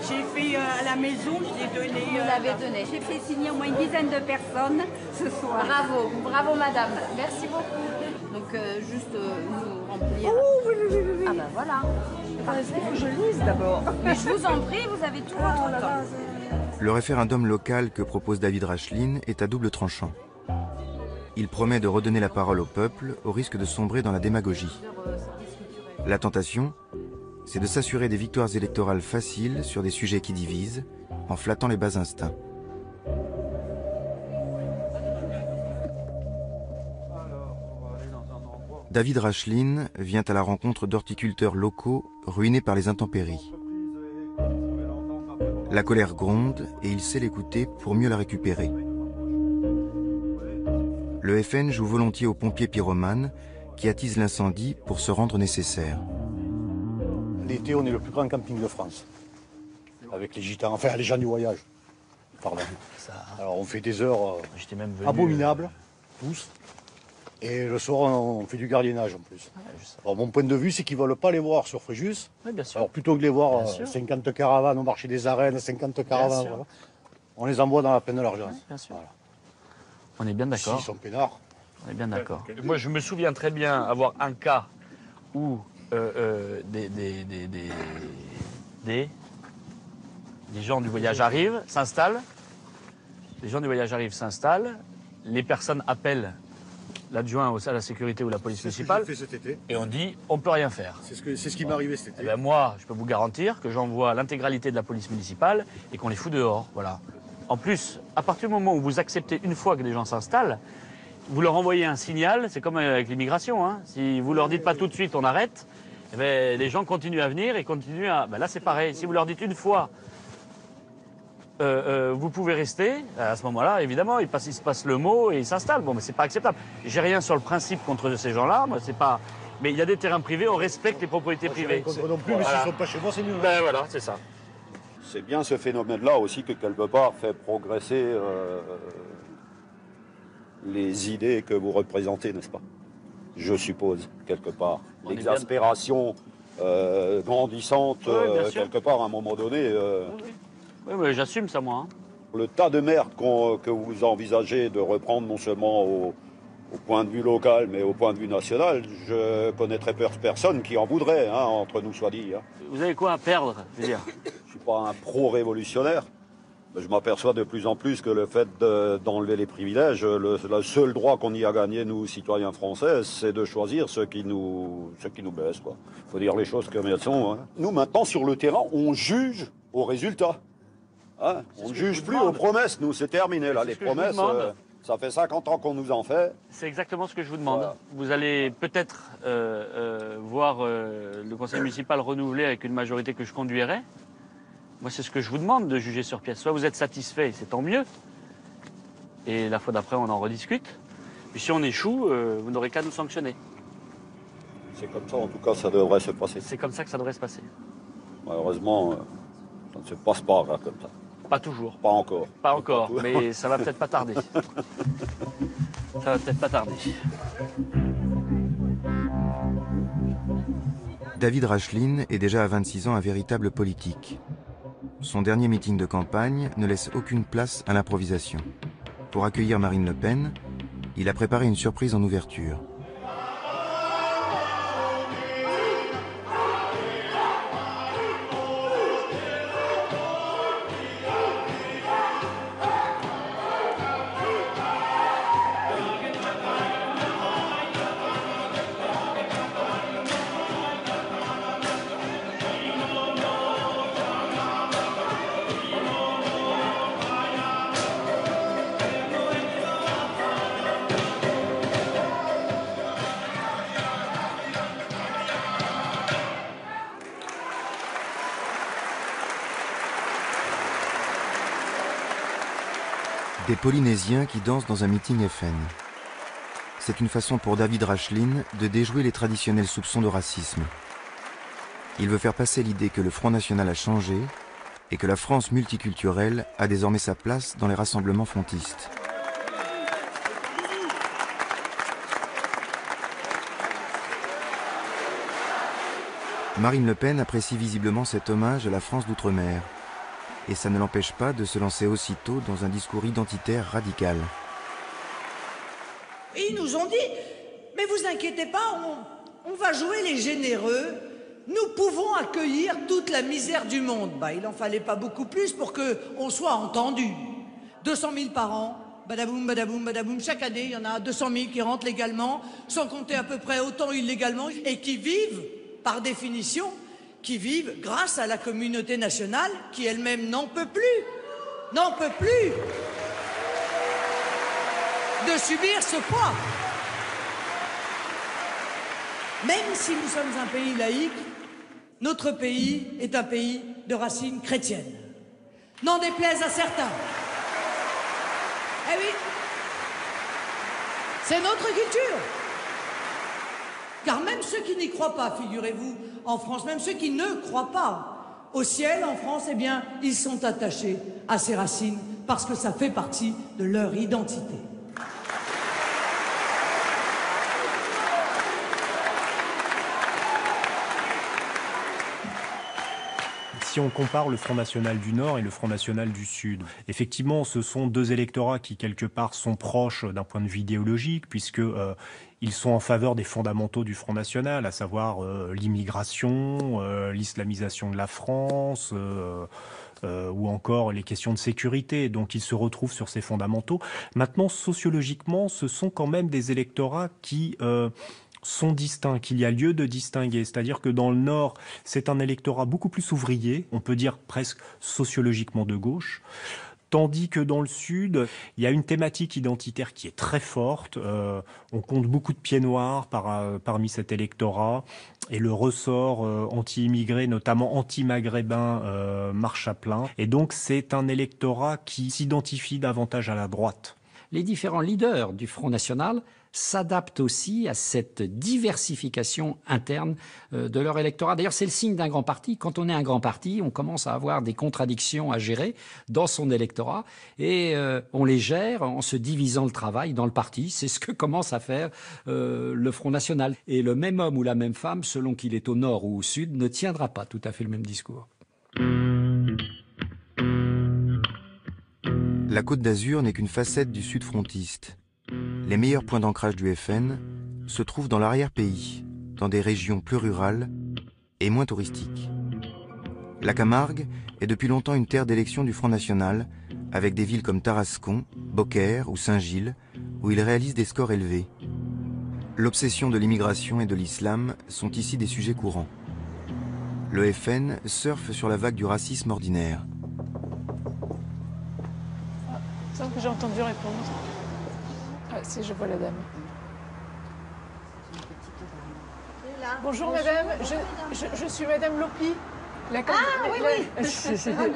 Speaker 22: J'ai fait à la maison, je l'ai donné.
Speaker 6: Vous l'avez donné.
Speaker 22: J'ai fait signer au moins une dizaine de personnes ce soir.
Speaker 6: Bravo, bravo madame. Merci beaucoup. Donc juste nous remplir.
Speaker 22: Oh, oui.
Speaker 6: Ah ben voilà.
Speaker 22: Il faut que je lise d'abord.
Speaker 6: Mais je vous en prie, vous avez tout votre temps.
Speaker 1: Le référendum local que propose David Racheline est à double tranchant. Il promet de redonner la parole au peuple au risque de sombrer dans la démagogie. La tentation, c'est de s'assurer des victoires électorales faciles sur des sujets qui divisent, en flattant les bas instincts. David Racheline vient à la rencontre d'horticulteurs locaux ruinés par les intempéries. La colère gronde et il sait l'écouter pour mieux la récupérer. Le FN joue volontiers aux pompiers pyromanes qui attisent l'incendie pour se rendre nécessaire.
Speaker 20: L'été, on est le plus grand camping de France, avec les gitans, enfin les gens du voyage.
Speaker 2: Pardon. Alors on fait des heures abominables, tous. Et le soir, on fait du gardiennage en plus. Alors, mon point de vue, c'est qu'ils ne veulent pas les voir sur Fréjus.
Speaker 26: Oui, bien sûr.
Speaker 2: Alors plutôt que de les voir 50 caravanes au marché des arènes, 50 caravanes, voilà, on les envoie dans la plaine de l'Argence.
Speaker 26: Oui, bien sûr. Voilà. On est bien d'accord.
Speaker 2: S'ils sont peinards.
Speaker 26: On est bien d'accord. Moi, je me souviens très bien avoir un cas où des gens du voyage arrivent, s'installent. Les gens du voyage arrivent, s'installent. Les personnes appellent l'adjoint à la sécurité ou la police municipale.
Speaker 2: C'est ce que j'ai fait cet été.
Speaker 26: Et on dit, on ne peut rien faire.
Speaker 2: C'est ce qui m'est arrivé cet été.
Speaker 26: Eh bien, moi, je peux vous garantir que j'envoie l'intégralité de la police municipale et qu'on les fout dehors. Voilà. En plus, à partir du moment où vous acceptez une fois que des gens s'installent, vous leur envoyez un signal, c'est comme avec l'immigration. Hein. Si vous leur dites pas tout de suite, on arrête, eh bien, les gens continuent à venir et continuent à... Ben là, c'est pareil. Si vous leur dites une fois, vous pouvez rester, à ce moment-là, évidemment, il se passe le mot et ils s'installent. Bon, mais c'est pas acceptable. J'ai rien sur le principe contre ces gens-là, moi, c'est pas... Mais il y a des terrains privés, on respecte les propriétés privées.
Speaker 2: Non plus, mais s'ils sont pas chez moi, c'est mieux.
Speaker 26: Ben voilà, c'est ça.
Speaker 3: C'est bien ce phénomène-là aussi que quelque part fait progresser les idées que vous représentez, n'est-ce pas? Je suppose, quelque part. L'exaspération grandissante, quelque part, à un moment donné...
Speaker 26: Oui, mais j'assume ça, moi. Hein.
Speaker 3: Le tas de merde que vous envisagez de reprendre non seulement au point de vue local, mais au point de vue national, je connaîtrais personne qui en voudrait, hein, entre nous soit dit. Hein.
Speaker 26: Vous avez quoi à perdre, je veux dire?
Speaker 3: Je ne suis pas un pro-révolutionnaire, mais je m'aperçois de plus en plus que le fait d'enlever les privilèges, le seul droit qu'on y a gagné, nous, citoyens français, c'est de choisir ce qui nous baisse. Il faut dire les choses comme elles sont. Hein. Nous, maintenant, sur le terrain, on juge aux résultats. Hein, on ne juge plus aux promesses, nous, c'est terminé là. Les promesses, ça fait 50 ans qu'on nous en fait.
Speaker 26: C'est exactement ce que je vous demande. Voilà. Vous allez peut-être voir le conseil municipal renouvelé avec une majorité que je conduirai. Moi, c'est ce que je vous demande de juger sur pièce. Soit vous êtes satisfait, c'est tant mieux. Et la fois d'après, on en rediscute. Puis si on échoue, vous n'aurez qu'à nous sanctionner.
Speaker 3: C'est comme ça, en tout cas, ça devrait se passer.
Speaker 26: C'est comme ça que ça devrait se passer.
Speaker 3: Malheureusement, ça ne se passe pas là, comme ça.
Speaker 26: Pas toujours.
Speaker 3: Pas encore.
Speaker 26: Pas encore, mais ça va peut-être pas tarder. Ça va peut-être pas tarder.
Speaker 1: David Racheline est déjà à 26 ans un véritable politique. Son dernier meeting de campagne ne laisse aucune place à l'improvisation. Pour accueillir Marine Le Pen, il a préparé une surprise en ouverture. Des Polynésiens qui dansent dans un meeting FN. C'est une façon pour David Racheline de déjouer les traditionnels soupçons de racisme. Il veut faire passer l'idée que le Front National a changé et que la France multiculturelle a désormais sa place dans les rassemblements frontistes. Marine Le Pen apprécie visiblement cet hommage à la France d'outre-mer. Et ça ne l'empêche pas de se lancer aussitôt dans un discours identitaire radical.
Speaker 22: Et ils nous ont dit, mais vous inquiétez pas, on va jouer les généreux, nous pouvons accueillir toute la misère du monde. Bah, il en fallait pas beaucoup plus pour qu'on soit entendu. 200 000 par an, badaboum, badaboum, badaboum, chaque année, il y en a 200 000 qui rentrent légalement, sans compter à peu près autant illégalement, et qui vivent, par définition, qui vivent grâce à la communauté nationale qui elle-même n'en peut plus de subir ce poids. Même si nous sommes un pays laïque, notre pays est un pays de racines chrétiennes. N'en déplaise à certains. Eh oui, c'est notre culture. Car même ceux qui n'y croient pas, figurez-vous, en France, même ceux qui ne croient pas, au ciel en France, eh bien, ils sont attachés à ces racines parce que ça fait partie de leur identité.
Speaker 5: Si on compare le Front National du Nord et le Front National du Sud, effectivement, ce sont deux électorats qui, quelque part, sont proches d'un point de vue idéologique, puisque ils sont en faveur des fondamentaux du Front National, à savoir l'immigration, l'islamisation de la France, ou encore les questions de sécurité. Donc ils se retrouvent sur ces fondamentaux. Maintenant, sociologiquement, ce sont quand même des électorats qui sont distincts, qu'il y a lieu de distinguer. C'est-à-dire que dans le Nord, c'est un électorat beaucoup plus ouvrier, on peut dire presque sociologiquement de gauche, tandis que dans le Sud, il y a une thématique identitaire qui est très forte. On compte beaucoup de pieds noirs parmi cet électorat, et le ressort anti-immigré, notamment anti-maghrébin, marche à plein. Et donc c'est un électorat qui s'identifie davantage à la droite.
Speaker 12: Les différents leaders du Front National s'adaptent aussi à cette diversification interne de leur électorat. D'ailleurs, c'est le signe d'un grand parti. Quand on est un grand parti, on commence à avoir des contradictions à gérer dans son électorat et on les gère en se divisant le travail dans le parti. C'est ce que commence à faire le Front National. Et le même homme ou la même femme, selon qu'il est au nord ou au sud, ne tiendra pas tout à fait le même discours.
Speaker 1: La Côte d'Azur n'est qu'une facette du sud frontiste. Les meilleurs points d'ancrage du FN se trouvent dans l'arrière-pays, dans des régions plus rurales et moins touristiques. La Camargue est depuis longtemps une terre d'élection du Front National, avec des villes comme Tarascon, Beaucaire ou Saint-Gilles, où il réalise des scores élevés. L'obsession de l'immigration et de l'islam sont ici des sujets courants. Le FN surfe sur la vague du racisme ordinaire.
Speaker 8: C'est ça que j'ai entendu répondre. Ah, si, je vois la dame. Bonjour madame, je suis madame Lopi.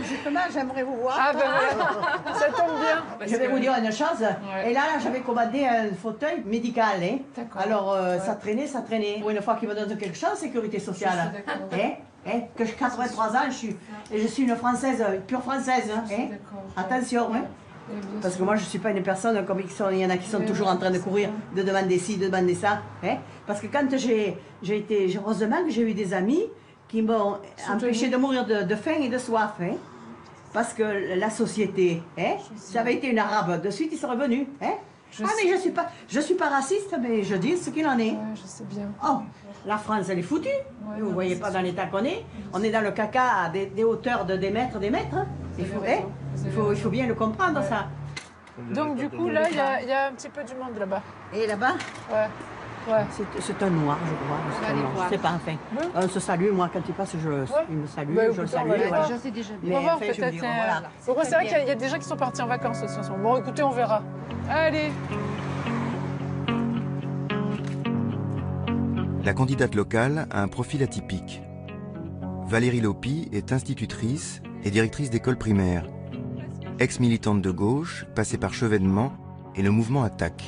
Speaker 15: Justement, j'aimerais vous voir.
Speaker 8: Ah ben voilà, ça tombe bien.
Speaker 15: Je vais vous dire une chose. Et là, j'avais commandé un fauteuil médical. Hein. Alors, ça traînait. Pour une fois qu'ils me donnent quelque chose, sécurité sociale. Que j'ai 83 ans, je suis une Française, pure Française. Attention. Parce que moi, je ne suis pas une personne comme il y en a qui sont toujours en train de courir, de demander ci, de demander ça. Parce que quand heureusement que j'ai eu des amis qui m'ont empêché de mourir de faim et de soif. Parce que la société, ça avait été une arabe, de suite ils sont revenus. Mais je suis pas raciste, mais je dis ce qu'il en est.
Speaker 8: Je sais bien.
Speaker 15: Oh, la France, elle est foutue. Vous ne voyez pas dans l'état qu'on est. On est dans le caca à des hauteurs de des mètres. Il faut bien le comprendre, ça.
Speaker 8: Donc du coup, là, il y a un petit peu du monde là-bas.
Speaker 15: Et là-bas?
Speaker 8: Ouais.
Speaker 15: C'est un noir, je crois. Je sais pas, enfin. On se salue, moi, quand il passe, il me salue, je le salue.
Speaker 8: Je sais déjà. On va voir peut-être. C'est vrai qu'il y a des gens qui sont partis en vacances aussi. Bon, écoutez, on verra. Allez.
Speaker 1: La candidate locale a un profil atypique. Valérie Lopi est institutrice et directrice d'école primaire. Ex-militante de gauche, passée par Chevènement et le mouvement Attaque.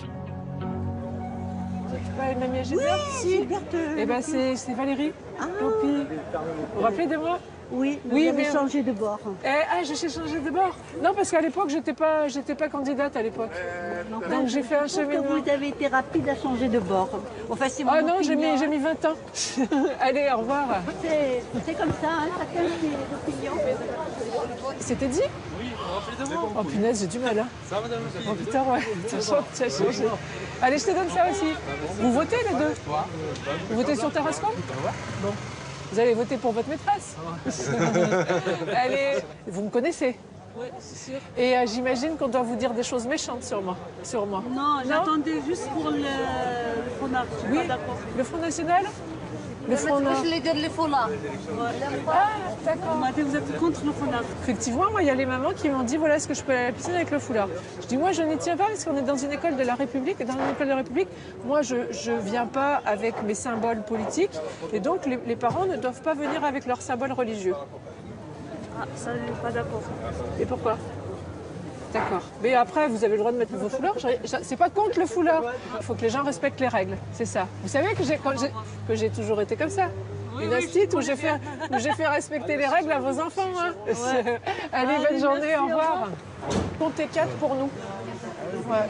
Speaker 8: Mamie Gilbert?
Speaker 15: Oui,
Speaker 8: Eh ben c'est Valérie Lopi. Vous vous rappelez de moi?
Speaker 15: Oui,
Speaker 8: mais
Speaker 15: changé de bord.
Speaker 8: J'ai changé de bord? Non, parce qu'à l'époque, j'étais pas candidate à l'époque. Donc j'ai fait un cheminement.
Speaker 15: Vous avez été rapide à changer de bord. Enfin, c'est mon
Speaker 8: non, j'ai mis 20 ans. Allez, au revoir.
Speaker 15: C'est comme ça, chacun ses opinions.
Speaker 8: C'était dit? Oui, oh punaise, j'ai du mal. Ça va, madame? Oh putain, ouais, ça a changé. Allez, je te donne ça aussi. Vous votez les deux? Vous votez sur Tarascon? Bon. Vous allez voter pour votre maîtresse? Allez, vous me connaissez? Oui, c'est sûr. Et j'imagine qu'on doit vous dire des choses méchantes sur moi.
Speaker 15: Non, j'attendais juste pour le Front National.
Speaker 8: Oui, le Front National? Le Front National.
Speaker 15: Je l'ai dit le Front National.
Speaker 8: Ah, d'accord.
Speaker 15: On m'a dit que vous êtes contre le Front National.
Speaker 8: Effectivement, moi, il y a les mamans qui m'ont dit voilà, est-ce que je peux aller à la piscine avec le foulard? Je dis moi, je n'y tiens pas parce qu'on est dans une école de la République. Et dans une école de la République, moi, je ne viens pas avec mes symboles politiques. Et donc, les parents ne doivent pas venir avec leurs symboles religieux.
Speaker 15: Ah, ça, je suis pas d'accord.
Speaker 8: Et pourquoi? D'accord. Mais après, vous avez le droit de mettre vos foulards. C'est pas contre le foulard. Il faut que les gens respectent les règles. C'est ça. Vous savez que j'ai toujours été comme ça. Une astite où j'ai fait respecter les règles à vos enfants. Hein. Ouais. Allez, bonne journée, au revoir. Comptez 4 pour nous. Ouais.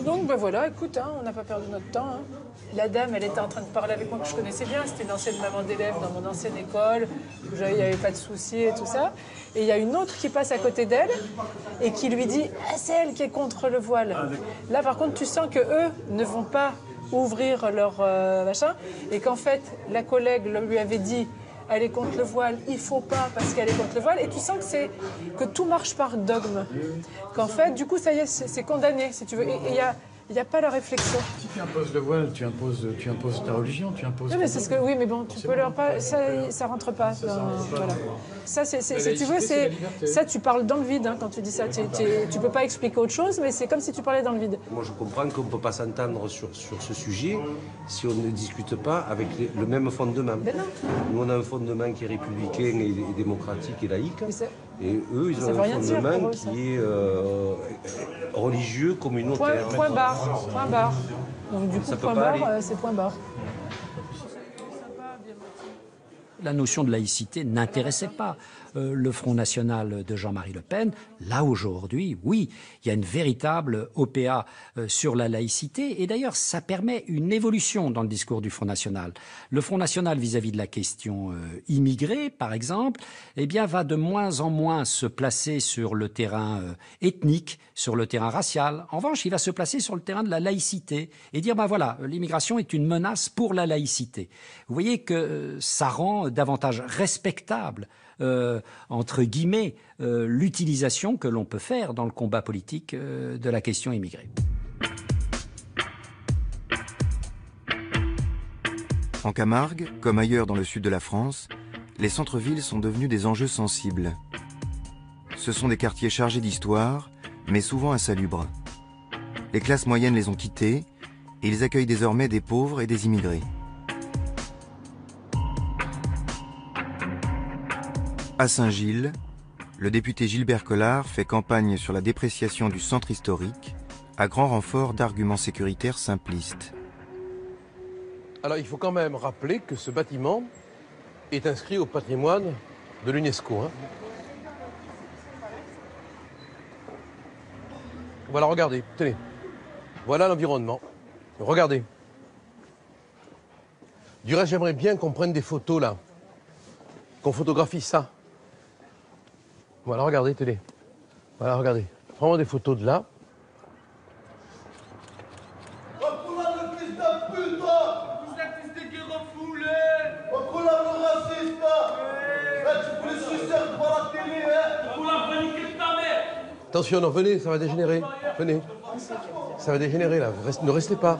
Speaker 8: Donc ben voilà, écoute, hein, on n'a pas perdu notre temps. Hein. La dame, elle était en train de parler avec moi que je connaissais bien. C'était une ancienne maman d'élève dans mon ancienne école. Où il n'y avait pas de soucis et tout ça. Et il y a une autre qui passe à côté d'elle et qui lui dit « Ah, c'est elle qui est contre le voile. » Là, par contre, tu sens qu'eux ne vont pas ouvrir leur machin. Et qu'en fait, la collègue lui avait dit « Elle est contre le voile, il faut pas parce qu'elle est contre le voile. » Et tu sens que tout marche par dogme. Qu'en fait, du coup, ça y est, c'est condamné, si tu veux. Et il n'y a pas la réflexion.
Speaker 2: Si tu imposes le voile, tu imposes ta religion, tu imposes...
Speaker 8: Oui, mais c'est ce que, oui, mais bon, tu peux leur pas... Ça rentre pas. Voilà. Ça, si tu veux, ça, tu parles dans le vide hein, quand tu dis ça. Tu peux pas expliquer autre chose, mais c'est comme si tu parlais dans le vide.
Speaker 7: Moi, je comprends qu'on ne peut pas s'entendre sur ce sujet si on ne discute pas avec le même fondement.
Speaker 8: Ben non.
Speaker 7: Nous, on a un fondement qui est républicain et démocratique et laïque. Et eux, ils ont un fondement qui est religieux, communautaire.
Speaker 8: Point barre. Donc du coup, point barre, c'est point barre.
Speaker 12: La notion de laïcité n'intéressait pas le Front National de Jean-Marie Le Pen. Là, aujourd'hui, oui, il y a une véritable OPA sur la laïcité. Et d'ailleurs, ça permet une évolution dans le discours du Front National. Le Front National, vis-à-vis de la question immigrée, par exemple, eh bien, va de moins en moins se placer sur le terrain ethnique, sur le terrain racial. En revanche, il va se placer sur le terrain de la laïcité et dire, ben voilà, l'immigration est une menace pour la laïcité. Vous voyez que ça rend davantage respectable entre guillemets, l'utilisation que l'on peut faire dans le combat politique de la question immigrée.
Speaker 1: En Camargue, comme ailleurs dans le sud de la France, les centres-villes sont devenus des enjeux sensibles. Ce sont des quartiers chargés d'histoire, mais souvent insalubres. Les classes moyennes les ont quittés et ils accueillent désormais des pauvres et des immigrés. À Saint-Gilles, le député Gilbert Collard fait campagne sur la dépréciation du centre historique, à grand renfort d'arguments sécuritaires simplistes.
Speaker 16: Alors il faut quand même rappeler que ce bâtiment est inscrit au patrimoine de l'UNESCO. Hein. Voilà, regardez, tenez. Voilà l'environnement. Regardez. Du reste, j'aimerais bien qu'on prenne des photos là. Qu'on photographie ça. Voilà, regardez, tenez. Voilà, regardez. Prends des photos de là. Attention, non, venez, ça va dégénérer. Venez. Ça va dégénérer là. Ne restez pas.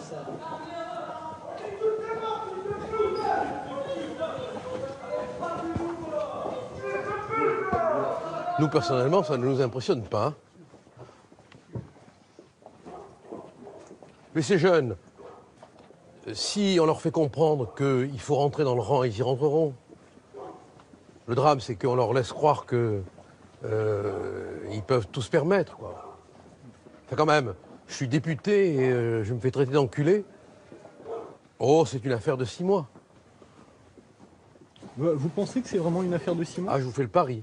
Speaker 16: Nous, personnellement, ça ne nous impressionne pas. Hein. Mais ces jeunes, si on leur fait comprendre qu'il faut rentrer dans le rang, ils y rentreront. Le drame, c'est qu'on leur laisse croire qu'ils peuvent tout se permettre, quoi. Enfin, quand même, je suis député et je me fais traiter d'enculé. Oh, c'est une affaire de 6 mois.
Speaker 5: Vous pensez que c'est vraiment une affaire de 6 mois?
Speaker 16: Ah, je vous fais le pari.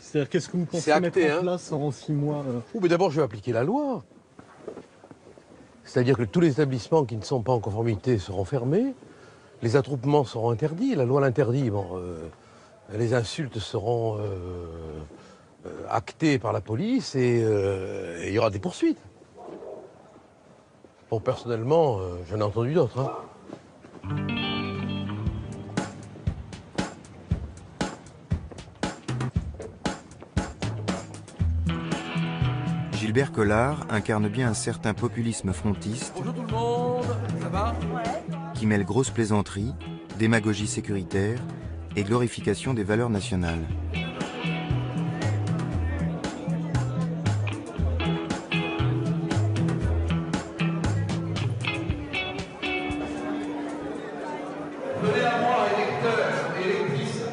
Speaker 5: C'est-à-dire, qu'est-ce que vous pensez mettre en place en 6 mois
Speaker 16: Oh, mais d'abord, je vais appliquer la loi. C'est-à-dire que tous les établissements qui ne sont pas en conformité seront fermés, les attroupements seront interdits, la loi l'interdit. Bon, les insultes seront actées par la police et il y aura des poursuites. Bon, personnellement, j'en ai entendu d'autres. Hein.
Speaker 1: Gilbert Collard incarne bien un certain populisme frontiste.
Speaker 16: Bonjour tout le monde, ça va?
Speaker 1: Qui mêle grosse plaisanterie, démagogie sécuritaire et glorification des valeurs nationales.
Speaker 16: Venez à moi, électeurs et électrices.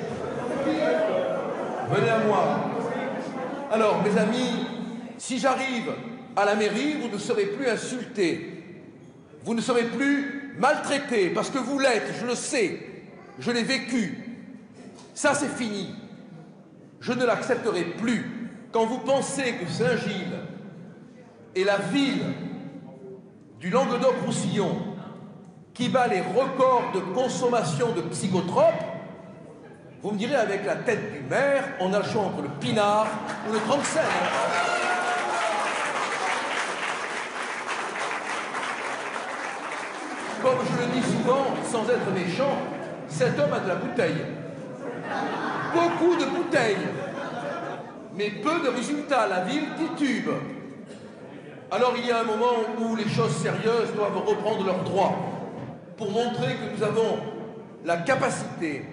Speaker 16: Venez à moi. Alors, mes amis, si j'arrive à la mairie, vous ne serez plus insultés. Vous ne serez plus maltraités, parce que vous l'êtes, je le sais, je l'ai vécu. Ça, c'est fini. Je ne l'accepterai plus. Quand vous pensez que Saint-Gilles est la ville du Languedoc-Roussillon qui bat les records de consommation de psychotropes, vous me direz avec la tête du maire, on a le choix entre le pinard ou le 35. Comme je le dis souvent, sans être méchant, cet homme a de la bouteille. Beaucoup de bouteilles, mais peu de résultats. La ville titube. Alors il y a un moment où les choses sérieuses doivent reprendre leurs droits pour montrer que nous avons la capacité,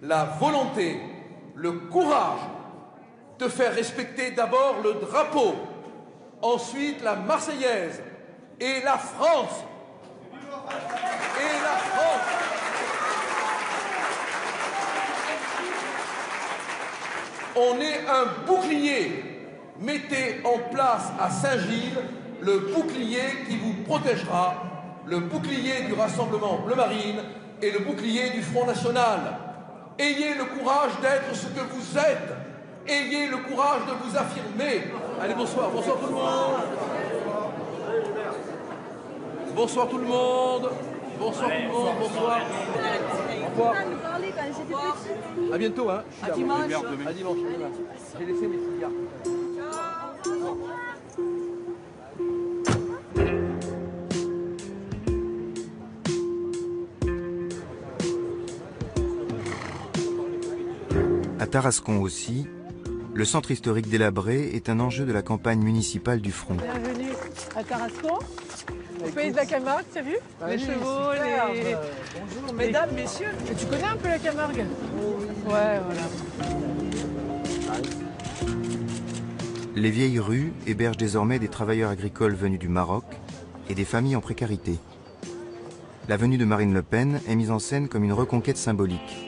Speaker 16: la volonté, le courage de faire respecter d'abord le drapeau, ensuite la Marseillaise et la France. Et la France. On est un bouclier. Mettez en place à Saint-Gilles le bouclier qui vous protégera, le bouclier du Rassemblement Bleu Marine et le bouclier du Front National. Ayez le courage d'être ce que vous êtes. Ayez le courage de vous affirmer. Allez, bonsoir. Bonsoir tout le monde. Bonsoir tout le monde. Bonsoir tout le monde. Bonsoir. Au revoir. À bientôt, hein. À dimanche. À dimanche. J'ai laissé mes cigares.
Speaker 1: À Tarascon aussi, le centre historique délabré est un enjeu de la campagne municipale du Front.
Speaker 8: Bienvenue à Tarascon, au pays de la Camargue, tu as vu? Les chevaux, les...
Speaker 22: Bonjour, mesdames, messieurs.
Speaker 8: Et tu connais un peu la Camargue? Ouais, voilà.
Speaker 1: Les vieilles rues hébergent désormais des travailleurs agricoles venus du Maroc et des familles en précarité. La venue de Marine Le Pen est mise en scène comme une reconquête symbolique,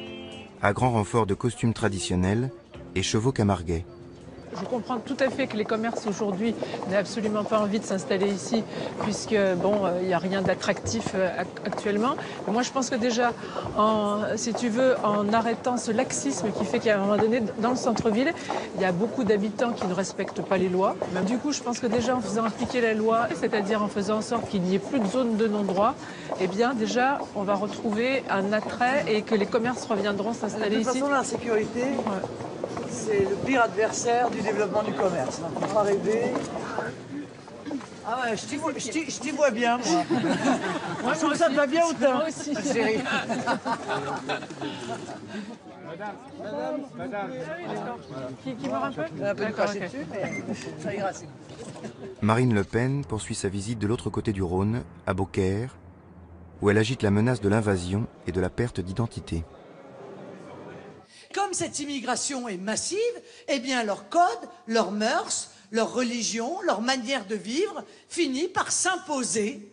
Speaker 1: à grand renfort de costumes traditionnels et chevaux camarguais.
Speaker 8: Je comprends tout à fait que les commerces aujourd'hui n'aient absolument pas envie de s'installer ici, puisque bon, il n'y a rien d'attractif actuellement. Mais moi, je pense que déjà, si tu veux, en arrêtant ce laxisme qui fait qu'à un moment donné, dans le centre-ville, il y a beaucoup d'habitants qui ne respectent pas les lois. Même du coup, je pense que déjà en faisant appliquer la loi, c'est-à-dire en faisant en sorte qu'il n'y ait plus de zone de non-droit, eh bien déjà, on va retrouver un attrait et que les commerces reviendront s'installer ici.
Speaker 22: De toute façon, l'insécurité, c'est le pire adversaire du développement du commerce. Il ne faut pas rêver. Ah ouais, je t'y vois bien, moi. Moi, je trouve que ça te va bien autant.
Speaker 8: Moi aussi.
Speaker 22: Chérie.
Speaker 8: Madame. Qui meurt un peu?
Speaker 22: Un peu de cracher dessus, mais ça ira.
Speaker 1: Marine Le Pen poursuit sa visite de l'autre côté du Rhône, à Beaucaire, où elle agite la menace de l'invasion et de la perte d'identité.
Speaker 22: Comme cette immigration est massive, eh bien leur code, leurs mœurs, leur religion, leur manière de vivre finit par s'imposer.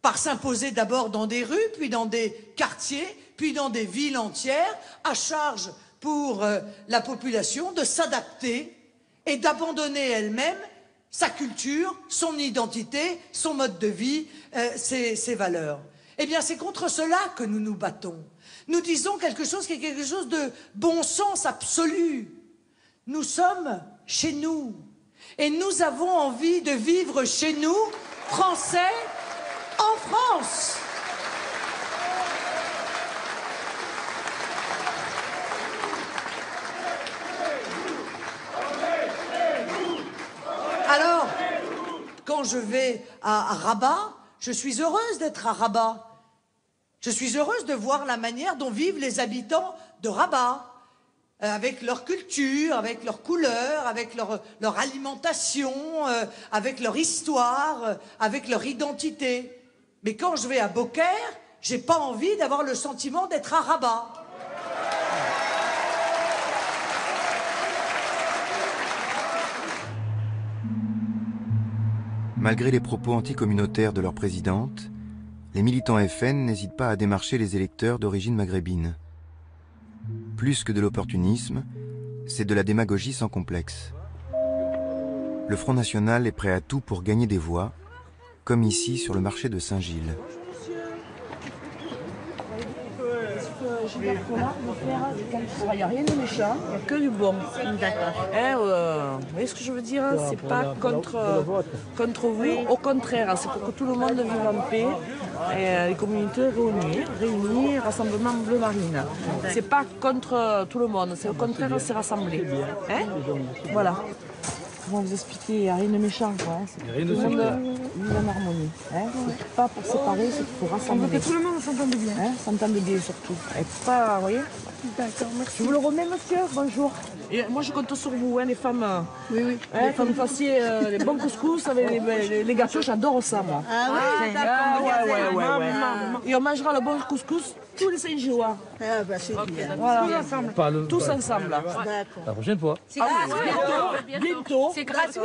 Speaker 22: Par s'imposer d'abord dans des rues, puis dans des quartiers, puis dans des villes entières, à charge pour la population de s'adapter et d'abandonner elle-même sa culture, son identité, son mode de vie, ses valeurs. Eh bien c'est contre cela que nous nous battons. Nous disons quelque chose qui est quelque chose de bon sens absolu. Nous sommes chez nous. Et nous avons envie de vivre chez nous, Français, en France. Alors, quand je vais à Rabat, je suis heureuse d'être à Rabat. Je suis heureuse de voir la manière dont vivent les habitants de Rabat, avec leur culture, avec leurs couleurs, avec leur alimentation, avec leur histoire, avec leur identité. Mais quand je vais à Beaucaire, j'ai pas envie d'avoir le sentiment d'être à Rabat.
Speaker 1: Malgré les propos anticommunautaires de leur présidente, les militants FN n'hésitent pas à démarcher les électeurs d'origine maghrébine. Plus que de l'opportunisme, c'est de la démagogie sans complexe. Le Front National est prêt à tout pour gagner des voix, comme ici sur le marché de Saint-Gilles.
Speaker 14: Il n'y a rien de méchant, il n'y a que du bon. D'accord. Vous voyez ce que je veux dire? C'est pas contre vous, au contraire, c'est pour que tout le monde vive en paix. Et les communautés réunies, rassemblement bleu marine. C'est pas contre tout le monde, c'est au contraire, c'est rassemblé. Hein? Voilà. Comment vous expliquer? Il n'y a rien de méchant, quoi. C'est tout le monde vit en harmonie. Hein? C'est pas pour séparer, c'est pour rassembler. On veut que tout le monde s'entende bien. Hein? S'entende bien surtout. Et pas, vous voyez? D'accord, merci. Je vous le remets, monsieur. Bonjour. Et moi, je compte sur vous, hein, les femmes. Oui, oui. Hein, les femmes fassiez les bons couscous avec les gâteaux, j'adore ça, moi. Ah oui, d'accord. Ouais. Et on mangera le bon couscous tous les Saint-Gillois. Ah bah c'est bien. Voilà. Tous ensemble. Tous ensemble. D'accord.
Speaker 19: La prochaine fois.
Speaker 14: Bientôt.
Speaker 6: C'est gratuit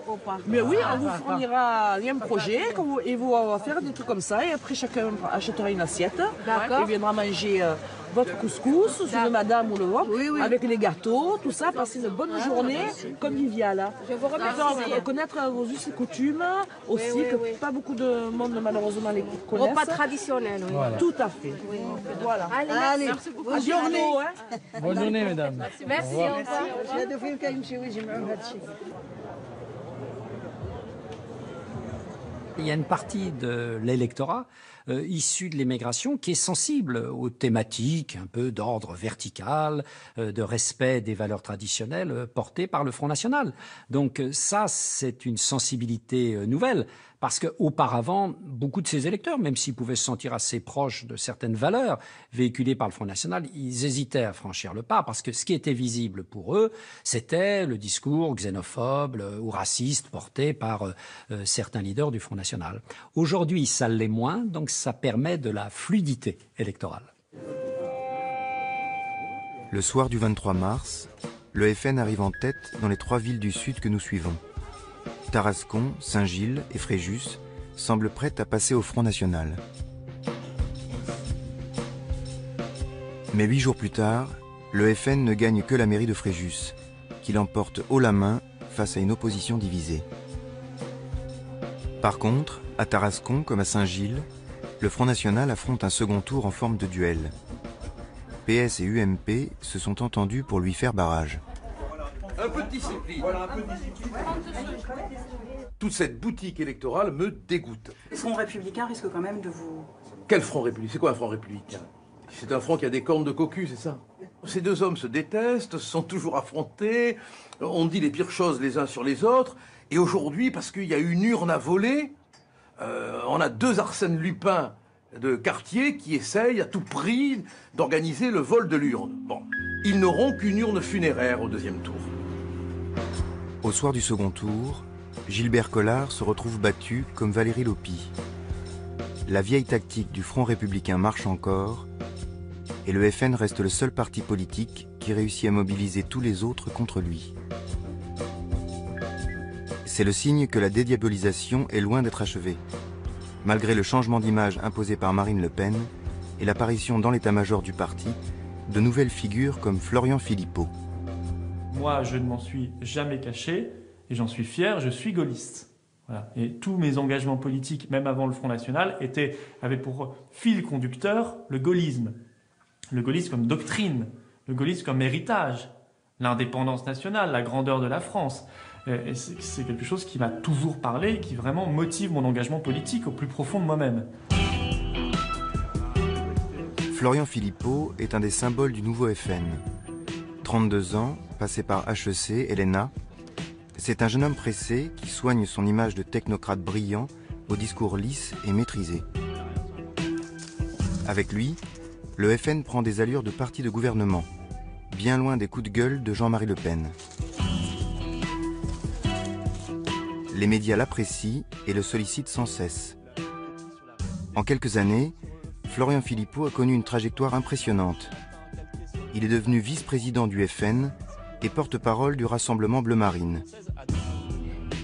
Speaker 6: ou pas?
Speaker 14: Mais oui, on vous fournira un projet et vous va faire des trucs comme ça. Et après, chacun achètera une assiette. D'accord. Et viendra manger votre couscous, celui de madame ou le vôtre, avec les gâteaux, tout ça. Passer une bonne journée conviviale. Je vous remercie. Connaître vos us et coutumes aussi, que pas beaucoup de monde malheureusement les connaissent.
Speaker 6: Repas traditionnel, oui.
Speaker 14: Voilà. Tout à fait. Oui. Voilà. Allez, merci beaucoup. Bonne journée.
Speaker 19: Bonne journée, mesdames.
Speaker 6: Merci.
Speaker 12: Il y a une partie de l'électorat issu de l'immigration qui est sensible aux thématiques un peu d'ordre vertical, de respect des valeurs traditionnelles portées par le Front National. Donc ça, c'est une sensibilité nouvelle. Parce qu'auparavant, beaucoup de ces électeurs, même s'ils pouvaient se sentir assez proches de certaines valeurs véhiculées par le Front National, ils hésitaient à franchir le pas parce que ce qui était visible pour eux, c'était le discours xénophobe ou raciste porté par certains leaders du Front National. Aujourd'hui, ça l'est moins, donc ça permet de la fluidité électorale.
Speaker 1: Le soir du 23 mars, le FN arrive en tête dans les 3 villes du Sud que nous suivons. Tarascon, Saint-Gilles et Fréjus semblent prêtes à passer au Front National. Mais 8 jours plus tard, le FN ne gagne que la mairie de Fréjus, qui l'emporte haut la main face à une opposition divisée. Par contre, à Tarascon comme à Saint-Gilles, le Front National affronte un second tour en forme de duel. PS et UMP se sont entendus pour lui faire barrage.
Speaker 16: Un peu de discipline. Voilà, un peu de discipline. Toute cette boutique électorale me dégoûte.
Speaker 20: Le Front républicain risque quand même de vous...
Speaker 16: Quel Front républicain? C'est quoi un Front républicain? C'est un front qui a des cornes de cocu, c'est ça? Ces deux hommes se détestent, se sont toujours affrontés, on dit les pires choses les uns sur les autres, et aujourd'hui, parce qu'il y a une urne à voler, on a 2 Arsène Lupin de quartier qui essayent à tout prix d'organiser le vol de l'urne. Bon, ils n'auront qu'une urne funéraire au 2e tour.
Speaker 1: Au soir du second tour, Gilbert Collard se retrouve battu comme Valérie Lopi. La vieille tactique du Front républicain marche encore, et le FN reste le seul parti politique qui réussit à mobiliser tous les autres contre lui. C'est le signe que la dédiabolisation est loin d'être achevée, malgré le changement d'image imposé par Marine Le Pen et l'apparition dans l'état-major du parti de nouvelles figures comme Florian Philippot.
Speaker 21: Moi, je ne m'en suis jamais caché, et j'en suis fier, je suis gaulliste. Voilà. Et tous mes engagements politiques, même avant le Front National, avaient pour fil conducteur le gaullisme. Le gaullisme comme doctrine, le gaullisme comme héritage, l'indépendance nationale, la grandeur de la France. Et c'est quelque chose qui m'a toujours parlé, qui vraiment motive mon engagement politique au plus profond de moi-même.
Speaker 1: Florian Philippot est un des symboles du nouveau FN. 32 ans, passé par HEC et l'ENA, c'est un jeune homme pressé qui soigne son image de technocrate brillant au discours lisse et maîtrisé. Avec lui, le FN prend des allures de parti de gouvernement, bien loin des coups de gueule de Jean-Marie Le Pen. Les médias l'apprécient et le sollicitent sans cesse. En quelques années, Florian Philippot a connu une trajectoire impressionnante. Il est devenu vice-président du FN et porte-parole du Rassemblement Bleu Marine.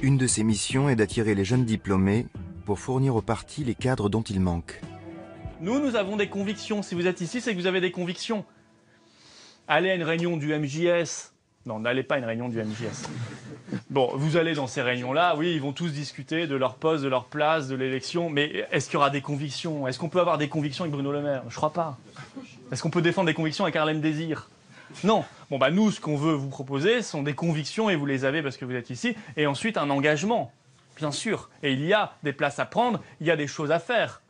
Speaker 1: Une de ses missions est d'attirer les jeunes diplômés pour fournir au parti les cadres dont il manque.
Speaker 21: Nous avons des convictions. Si vous êtes ici, c'est que vous avez des convictions. Allez à une réunion du MJS. Non, n'allez pas à une réunion du MJS. Bon, vous allez dans ces réunions-là, oui, ils vont tous discuter de leur poste, de leur place, de l'élection, mais est-ce qu'il y aura des convictions? Est-ce qu'on peut avoir des convictions avec Bruno Le Maire? Je crois pas. Est-ce qu'on peut défendre des convictions avec Harlem Désir? Non. Bon, bah nous, ce qu'on veut vous proposer, sont des convictions, et vous les avez parce que vous êtes ici, et ensuite un engagement, bien sûr. Et il y a des places à prendre, il y a des choses à faire.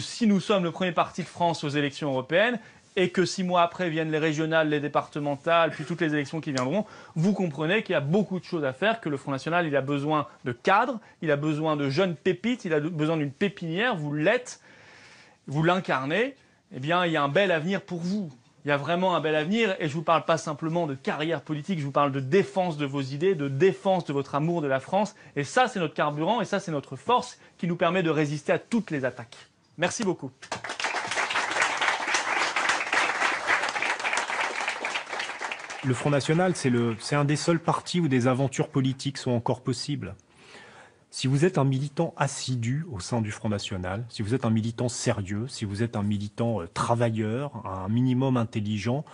Speaker 21: Si nous sommes le premier parti de France aux élections européennes, et que 6 mois après viennent les régionales, les départementales, puis toutes les élections qui viendront, vous comprenez qu'il y a beaucoup de choses à faire, que le Front National, il a besoin de cadres, il a besoin de jeunes pépites, il a besoin d'une pépinière, vous l'êtes, vous l'incarnez, eh bien, il y a un bel avenir pour vous. Il y a vraiment un bel avenir, et je ne vous parle pas simplement de carrière politique, je vous parle de défense de vos idées, de défense de votre amour de la France, et ça, c'est notre carburant, et ça, c'est notre force qui nous permet de résister à toutes les attaques. Merci beaucoup.
Speaker 5: Le Front National, c'est un des seuls partis où des aventures politiques sont encore possibles. Si vous êtes un militant assidu au sein du Front National, si vous êtes un militant sérieux, si vous êtes un militant travailleur, un minimum intelligent,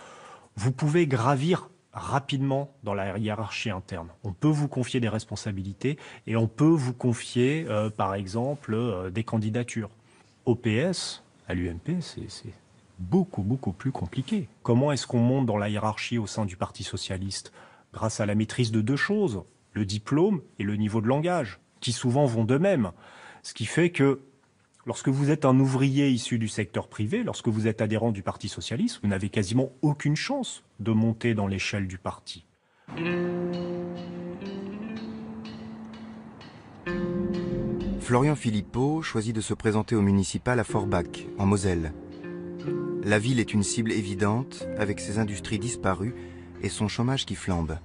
Speaker 5: vous pouvez gravir rapidement dans la hiérarchie interne. On peut vous confier des responsabilités et on peut vous confier, par exemple, des candidatures. Au PS, à l'UMP, c'est beaucoup plus compliqué. Comment est-ce qu'on monte dans la hiérarchie au sein du Parti socialiste? Grâce à la maîtrise de 2 choses, le diplôme et le niveau de langage, qui souvent vont de même. Ce qui fait que lorsque vous êtes un ouvrier issu du secteur privé, lorsque vous êtes adhérent du Parti socialiste, vous n'avez quasiment aucune chance de monter dans l'échelle du parti.
Speaker 1: Florian Philippot choisit de se présenter au municipal à Forbach, en Moselle. La ville est une cible évidente, avec ses industries disparues et son chômage qui flambe.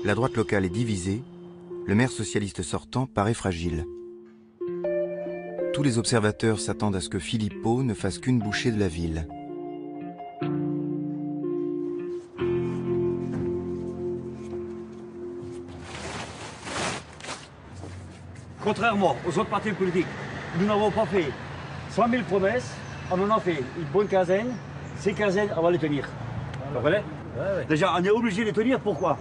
Speaker 1: La droite locale est divisée, le maire socialiste sortant paraît fragile. Tous les observateurs s'attendent à ce que Philippot ne fasse qu'une bouchée de la ville.
Speaker 4: Contrairement aux autres partis politiques, nous n'avons pas fait 100 000 promesses, on en a fait une bonne quinzaine. Ces quinzaines, on va les tenir. Vous comprenez? Ouais. Déjà, on est obligé de les tenir. Pourquoi?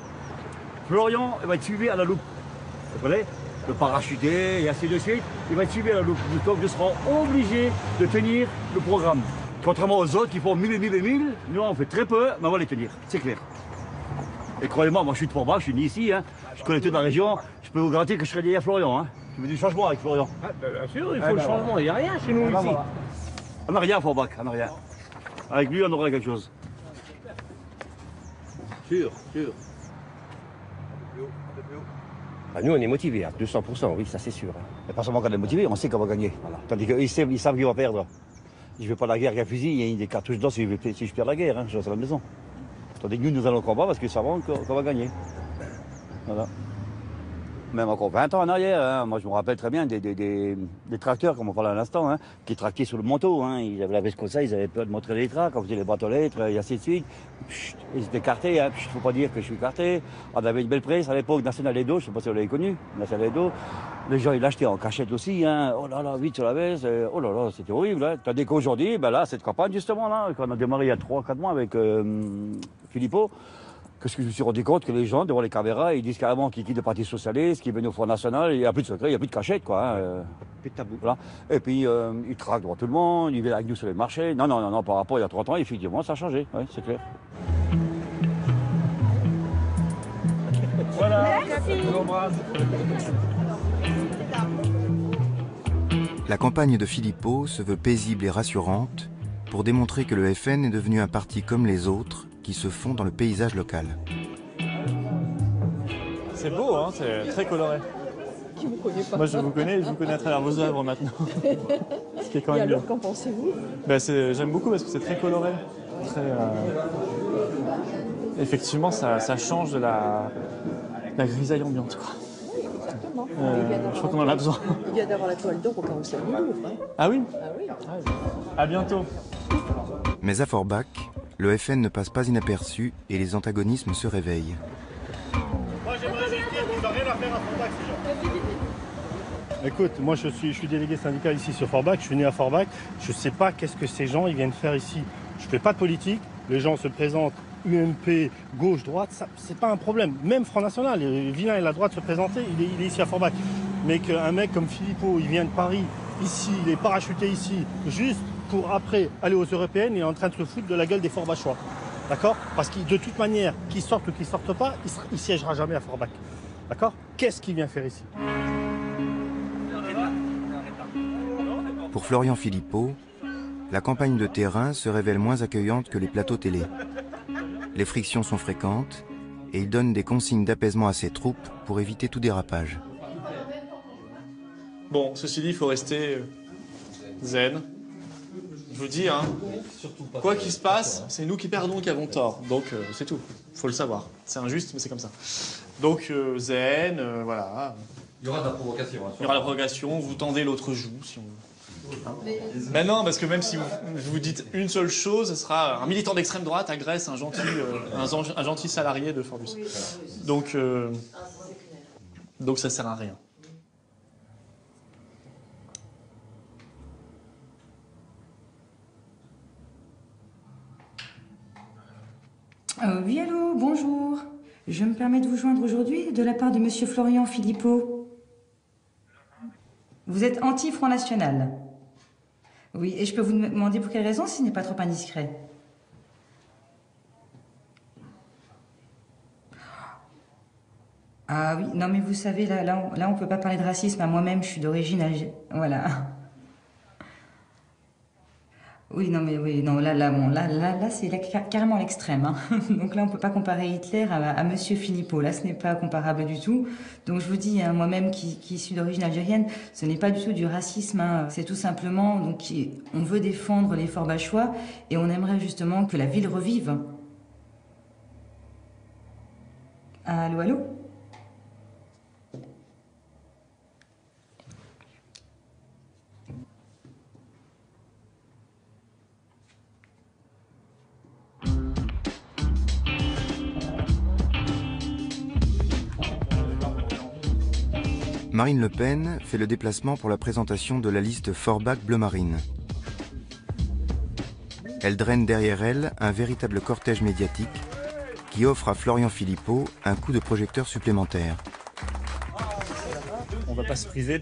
Speaker 4: Florian va être suivi à la loupe. Vous comprenez? Le parachuté et ainsi de suite, il va être suivi à la loupe. Donc, nous serons obligés de tenir le programme. Contrairement aux autres qui font 1000 et 1000 et 1000, nous on fait très peu, mais on va les tenir. C'est clair. Et croyez-moi, moi je suis de Forbach, je suis né ici, hein. Je connais toute la région, je peux vous garantir que je serai derrière Florian. Hein. Je veux du changement avec Florian.
Speaker 9: Ah, bien sûr, il faut le changement, il n'y a rien chez nous ici.
Speaker 4: Voilà. On n'a rien à Forbach, on n'a rien. Avec lui, on aura quelque chose.
Speaker 7: Sûr. Ah, nous, on est motivés à 200%, oui, ça c'est sûr.
Speaker 4: Et pas seulement qu'on est motivé, on sait qu'on va gagner. Voilà. Tandis qu'ils savent qu'ils vont perdre. Je ne veux pas la guerre avec un fusil, il y a des cartouches dedans si je perds la guerre, hein, je reste à la maison. Tandis que nous allons combattre parce qu'ils savent qu'on va gagner. Voilà. Même encore 20 ans en arrière, hein. Moi je me rappelle très bien des tracteurs, comme on parlait à l'instant, hein, qui tractaient sur le manteau. Hein. Ils avaient la veste comme ça, ils avaient peur de montrer les tracts, quand on faisait les boîtes aux lettres, et ainsi de suite. Chut, ils étaient cartés, il ne faut pas dire que je suis carté. On avait une belle presse à l'époque, National Edo, je ne sais pas si vous l'avez connu, National Edo. Les gens ils l'achetaient en cachette aussi, hein. Oh là là, vite sur la veste, oh là là, c'était horrible. Hein. Tandis qu'aujourd'hui, ben là, cette campagne justement, là, quand on a démarré il y a 3-4 mois avec Philippot, qu'est-ce que je me suis rendu compte que les gens, devant les caméras, ils disent carrément qu'ils quittent le Parti Socialiste, qu'ils viennent au Front National, il n'y a plus de secret, il n'y a plus de cachette, quoi. Hein, plus de tabou. Voilà. Et puis, ils traquent devant tout le monde, ils viennent avec nous sur les marchés. Non, par rapport à il y a 30 ans, effectivement, ça a changé, oui, c'est clair.
Speaker 21: Voilà.
Speaker 1: La campagne de Philippot se veut paisible et rassurante pour démontrer que le FN est devenu un parti comme les autres, qui se font dans le paysage local.
Speaker 21: C'est beau, hein, c'est très coloré.
Speaker 8: Qui vous connaît pas?
Speaker 21: Moi je vous connais à travers vos œuvres maintenant. Ce qui est quand même
Speaker 8: et alors,
Speaker 21: bien.
Speaker 8: qu'en pensez-vous?
Speaker 21: J'aime beaucoup parce que c'est très coloré. Effectivement, ça change de la grisaille ambiante, quoi.
Speaker 8: Exactement.
Speaker 21: Je crois qu'on en a besoin.
Speaker 8: Il vient d'avoir la toile d'or au Carrousel du Louvre. Hein.
Speaker 21: Ah oui?
Speaker 8: Ah oui.
Speaker 21: À bientôt.
Speaker 1: Mais à Forbach, le FN ne passe pas inaperçu et les antagonismes se réveillent.
Speaker 2: Moi j'aimerais juste dire qu'ils n'ont rien à faire à Forbach, ces gens. Écoute, moi je suis délégué syndical ici sur Forbach, je suis né à Forbach, je ne sais pas qu'est-ce que ces gens ils viennent faire ici. Je ne fais pas de politique, les gens se présentent
Speaker 10: UMP, gauche, droite, c'est pas un problème. Même Front National, Villain et la droite se présenter, il est ici à Forbach. Mais qu'un mec comme Philippot, il vient de Paris, ici, il est parachuté ici, juste pour après aller aux européennes, il est en train de se foutre de la gueule des Forbachois. D'accord? Parce que de toute manière, qu'ils sortent ou qu'ils sortent pas, il siégera jamais à Forbach. D'accord? Qu'est-ce qu'il vient faire ici?
Speaker 1: Pour Florian Philippot, la campagne de terrain se révèle moins accueillante que les plateaux télé. Les frictions sont fréquentes et il donne des consignes d'apaisement à ses troupes pour éviter tout dérapage.
Speaker 21: Bon, ceci dit, il faut rester zen. Je vous dis, hein, quoi qu'il se passe, c'est nous qui perdons qui avons tort. Donc, c'est tout. Il faut le savoir. C'est injuste, mais c'est comme ça. Donc, zen, voilà.
Speaker 11: Il y aura de la provocation.
Speaker 21: Il y aura la provocation, vous tendez l'autre joue, si on veut. Mais non, parce que même si vous dites une seule chose, ce sera un militant d'extrême droite agresse un gentil salarié de Forbus. Donc ça sert à rien.
Speaker 20: Oui, allô, bonjour. Je me permets de vous joindre aujourd'hui de la part de monsieur Florian Philippot. Vous êtes anti-Front National. Oui, et je peux vous demander pour quelle raison, si ce n'est pas trop indiscret. Ah oui, non mais vous savez, là on peut pas parler de racisme. Moi-même, je suis d'origine algérienne. Voilà. Oui, non mais oui, non, là c'est carrément l'extrême. Hein. Donc là, on peut pas comparer Hitler à monsieur Philippot. Là, ce n'est pas comparable du tout. Donc je vous dis, hein, moi-même qui suis d'origine algérienne, ce n'est pas du tout du racisme. Hein. C'est tout simplement, donc, on veut défendre les Forbachois et on aimerait justement que la ville revive. Allô, allô?
Speaker 1: Marine Le Pen fait le déplacement pour la présentation de la liste Forbach Bleu Marine. Elle draine derrière elle un véritable cortège médiatique qui offre à Florian Philippot un coup de projecteur supplémentaire.
Speaker 21: On ne va pas se priver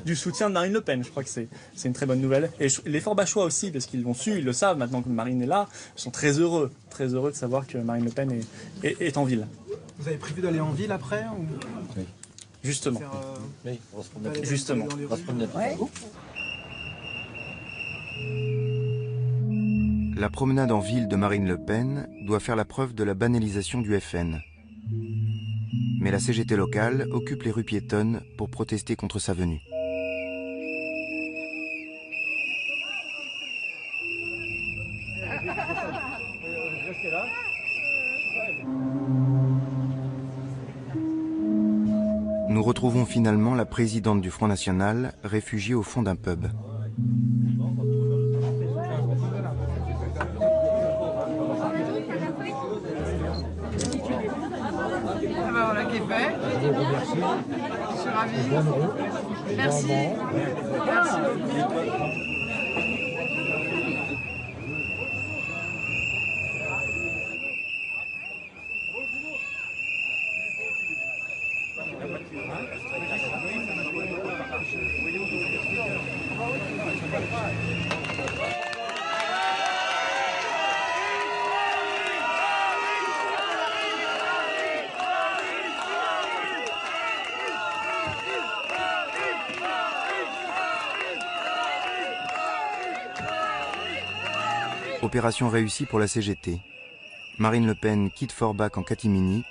Speaker 21: du soutien de Marine Le Pen. Je crois que c'est une très bonne nouvelle. Et les Forbachois aussi, parce qu'ils l'ont su, ils le savent maintenant que Marine est là, sont très heureux de savoir que Marine Le Pen est en ville.
Speaker 13: Vous avez prévu d'aller en ville après ou...
Speaker 21: Oui. Justement.
Speaker 11: Oui, on va se promener.
Speaker 21: Justement.
Speaker 11: On va se promener. Ouais.
Speaker 1: La promenade en ville de Marine Le Pen doit faire la preuve de la banalisation du FN. Mais la CGT locale occupe les rues piétonnes pour protester contre sa venue. Nous retrouvons finalement la présidente du Front National, réfugiée au fond d'un pub.
Speaker 8: Voilà qui est fait. Je suis ravie. Merci. Merci.
Speaker 1: Opération réussie pour la CGT. Marine Le Pen quitte Forbach en catimini.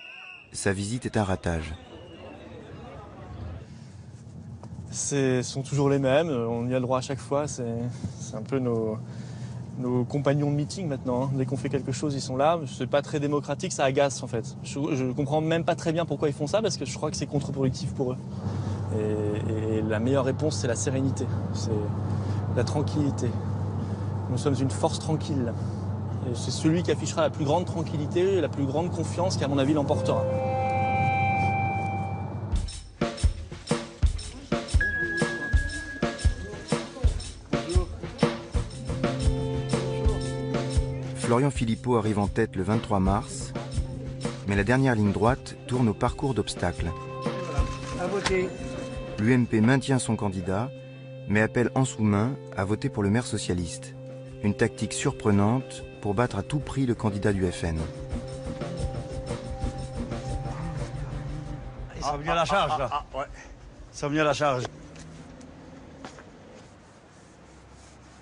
Speaker 1: Sa visite est un ratage.
Speaker 21: Sont toujours les mêmes, on y a le droit à chaque fois. C'est un peu nos compagnons de meeting maintenant. Hein. Dès qu'on fait quelque chose, ils sont là. C'est pas très démocratique, ça agace en fait. Je comprends même pas très bien pourquoi ils font ça, parce que je crois que c'est contre-productif pour eux. Et la meilleure réponse, c'est la sérénité, c'est la tranquillité. Nous sommes une force tranquille. Et c'est celui qui affichera la plus grande tranquillité et la plus grande confiance qui, à mon avis, l'emportera.
Speaker 1: Florian Philippot arrive en tête le 23 mars, mais la dernière ligne droite tourne au parcours d'obstacles. L'UMP maintient son candidat, mais appelle en sous-main à voter pour le maire socialiste. Une tactique surprenante pour battre à tout prix le candidat du FN.
Speaker 4: Ils sont venus à la charge, là. Ouais. Ils sont venus à la charge.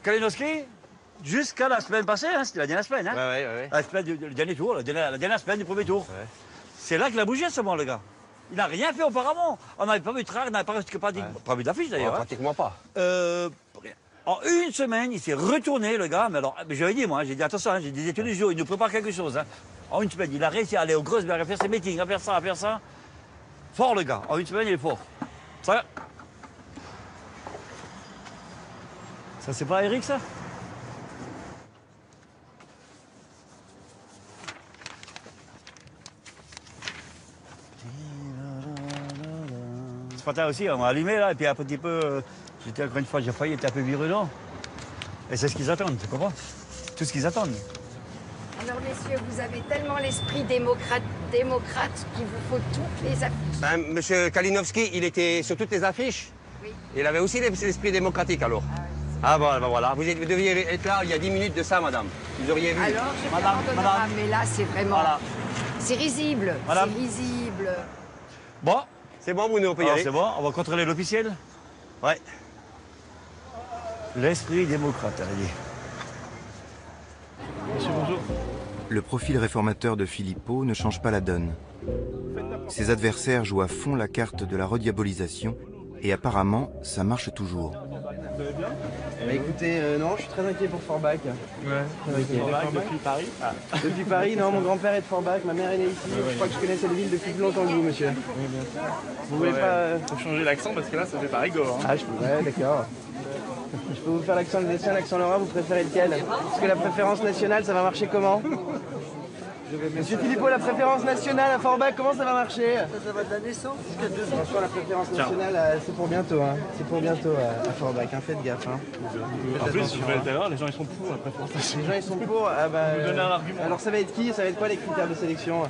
Speaker 4: Kalinowski, jusqu'à la semaine passée, hein, c'était la dernière semaine. Hein. Ouais. La semaine du dernier tour, la dernière semaine du premier tour. Ouais. C'est là qu'il a bougé, ce moment, le gars. Il n'a rien fait auparavant. On n'avait pas vu de train, on n'avait pas vu d'affiche, d'ailleurs.
Speaker 16: Pratiquement pas.
Speaker 4: En une semaine, il s'est retourné, le gars. Mais alors, j'avais dit, moi, j'ai dit, attention, hein, j'ai des études du jour, il nous prépare quelque chose. Hein. En une semaine, il a réussi à aller au Grosberg, à faire ses meetings, à faire ça. Fort, le gars. En une semaine, il est fort. Ça c'est pas Eric, ça? Ce matin aussi, on m'a allumé, là, et puis un petit peu... J'étais encore une fois, j'ai failli être un peu virulent. Et c'est ce qu'ils attendent, tu comprends? Tout ce qu'ils attendent.
Speaker 3: Alors, messieurs, vous avez tellement l'esprit démocrate qu'il vous faut toutes les affiches.
Speaker 16: Ben, monsieur Kalinowski, il était sur toutes les affiches.
Speaker 3: Oui.
Speaker 16: Il avait aussi l'esprit démocratique, alors. Ah bon, ben voilà. Vous deviez être là il y a 10 minutes de ça, madame. Vous auriez vu.
Speaker 3: Alors, je vais rendre honorable, mais là, c'est vraiment... Voilà. C'est risible.
Speaker 4: Madame.
Speaker 3: C'est risible.
Speaker 16: Bon, c'est bon, Bruno, on peut y aller.
Speaker 4: C'est bon, on va contrôler l'officiel? Ouais. L'esprit démocrate, elle a dit.
Speaker 21: Monsieur, bonjour.
Speaker 1: Le profil réformateur de Philippot ne change pas la donne. Ses adversaires jouent à fond la carte de la rediabolisation et apparemment, ça marche toujours.
Speaker 21: Vous allez bien?
Speaker 17: Bah écoutez, non, je suis très inquiet pour Forbach.
Speaker 21: Ouais, Forbach depuis Paris?
Speaker 17: Depuis Paris, non, mon grand-père est de Forbach, ma mère est née ici. Je crois que je connais cette ville depuis plus longtemps que vous, monsieur.
Speaker 21: Oui, bien sûr.
Speaker 17: Vous voulez pas...
Speaker 21: Faut changer l'accent parce que là, ça fait pas rigolo. Hein.
Speaker 17: Ah, ouais, d'accord. Je peux vous faire l'accent alsacien, l'accent lorrain, vous préférez lequel? Parce que la préférence nationale, ça va marcher comment? Monsieur Philippot, la préférence nationale à Forbach, comment ça va marcher? Ça va de la naissance jusqu'à 2 ans. Franchement, la préférence nationale, c'est pour bientôt, hein. C'est pour bientôt à Forbach, hein. Faites gaffe, hein.
Speaker 21: En plus, je vais d'ailleurs, les gens ils sont pour la préférence nationale.
Speaker 17: Les gens ils sont pour, ah bah...
Speaker 21: Vous donnez un argument.
Speaker 17: Alors ça va être qui? Ça va être quoi les critères de sélection?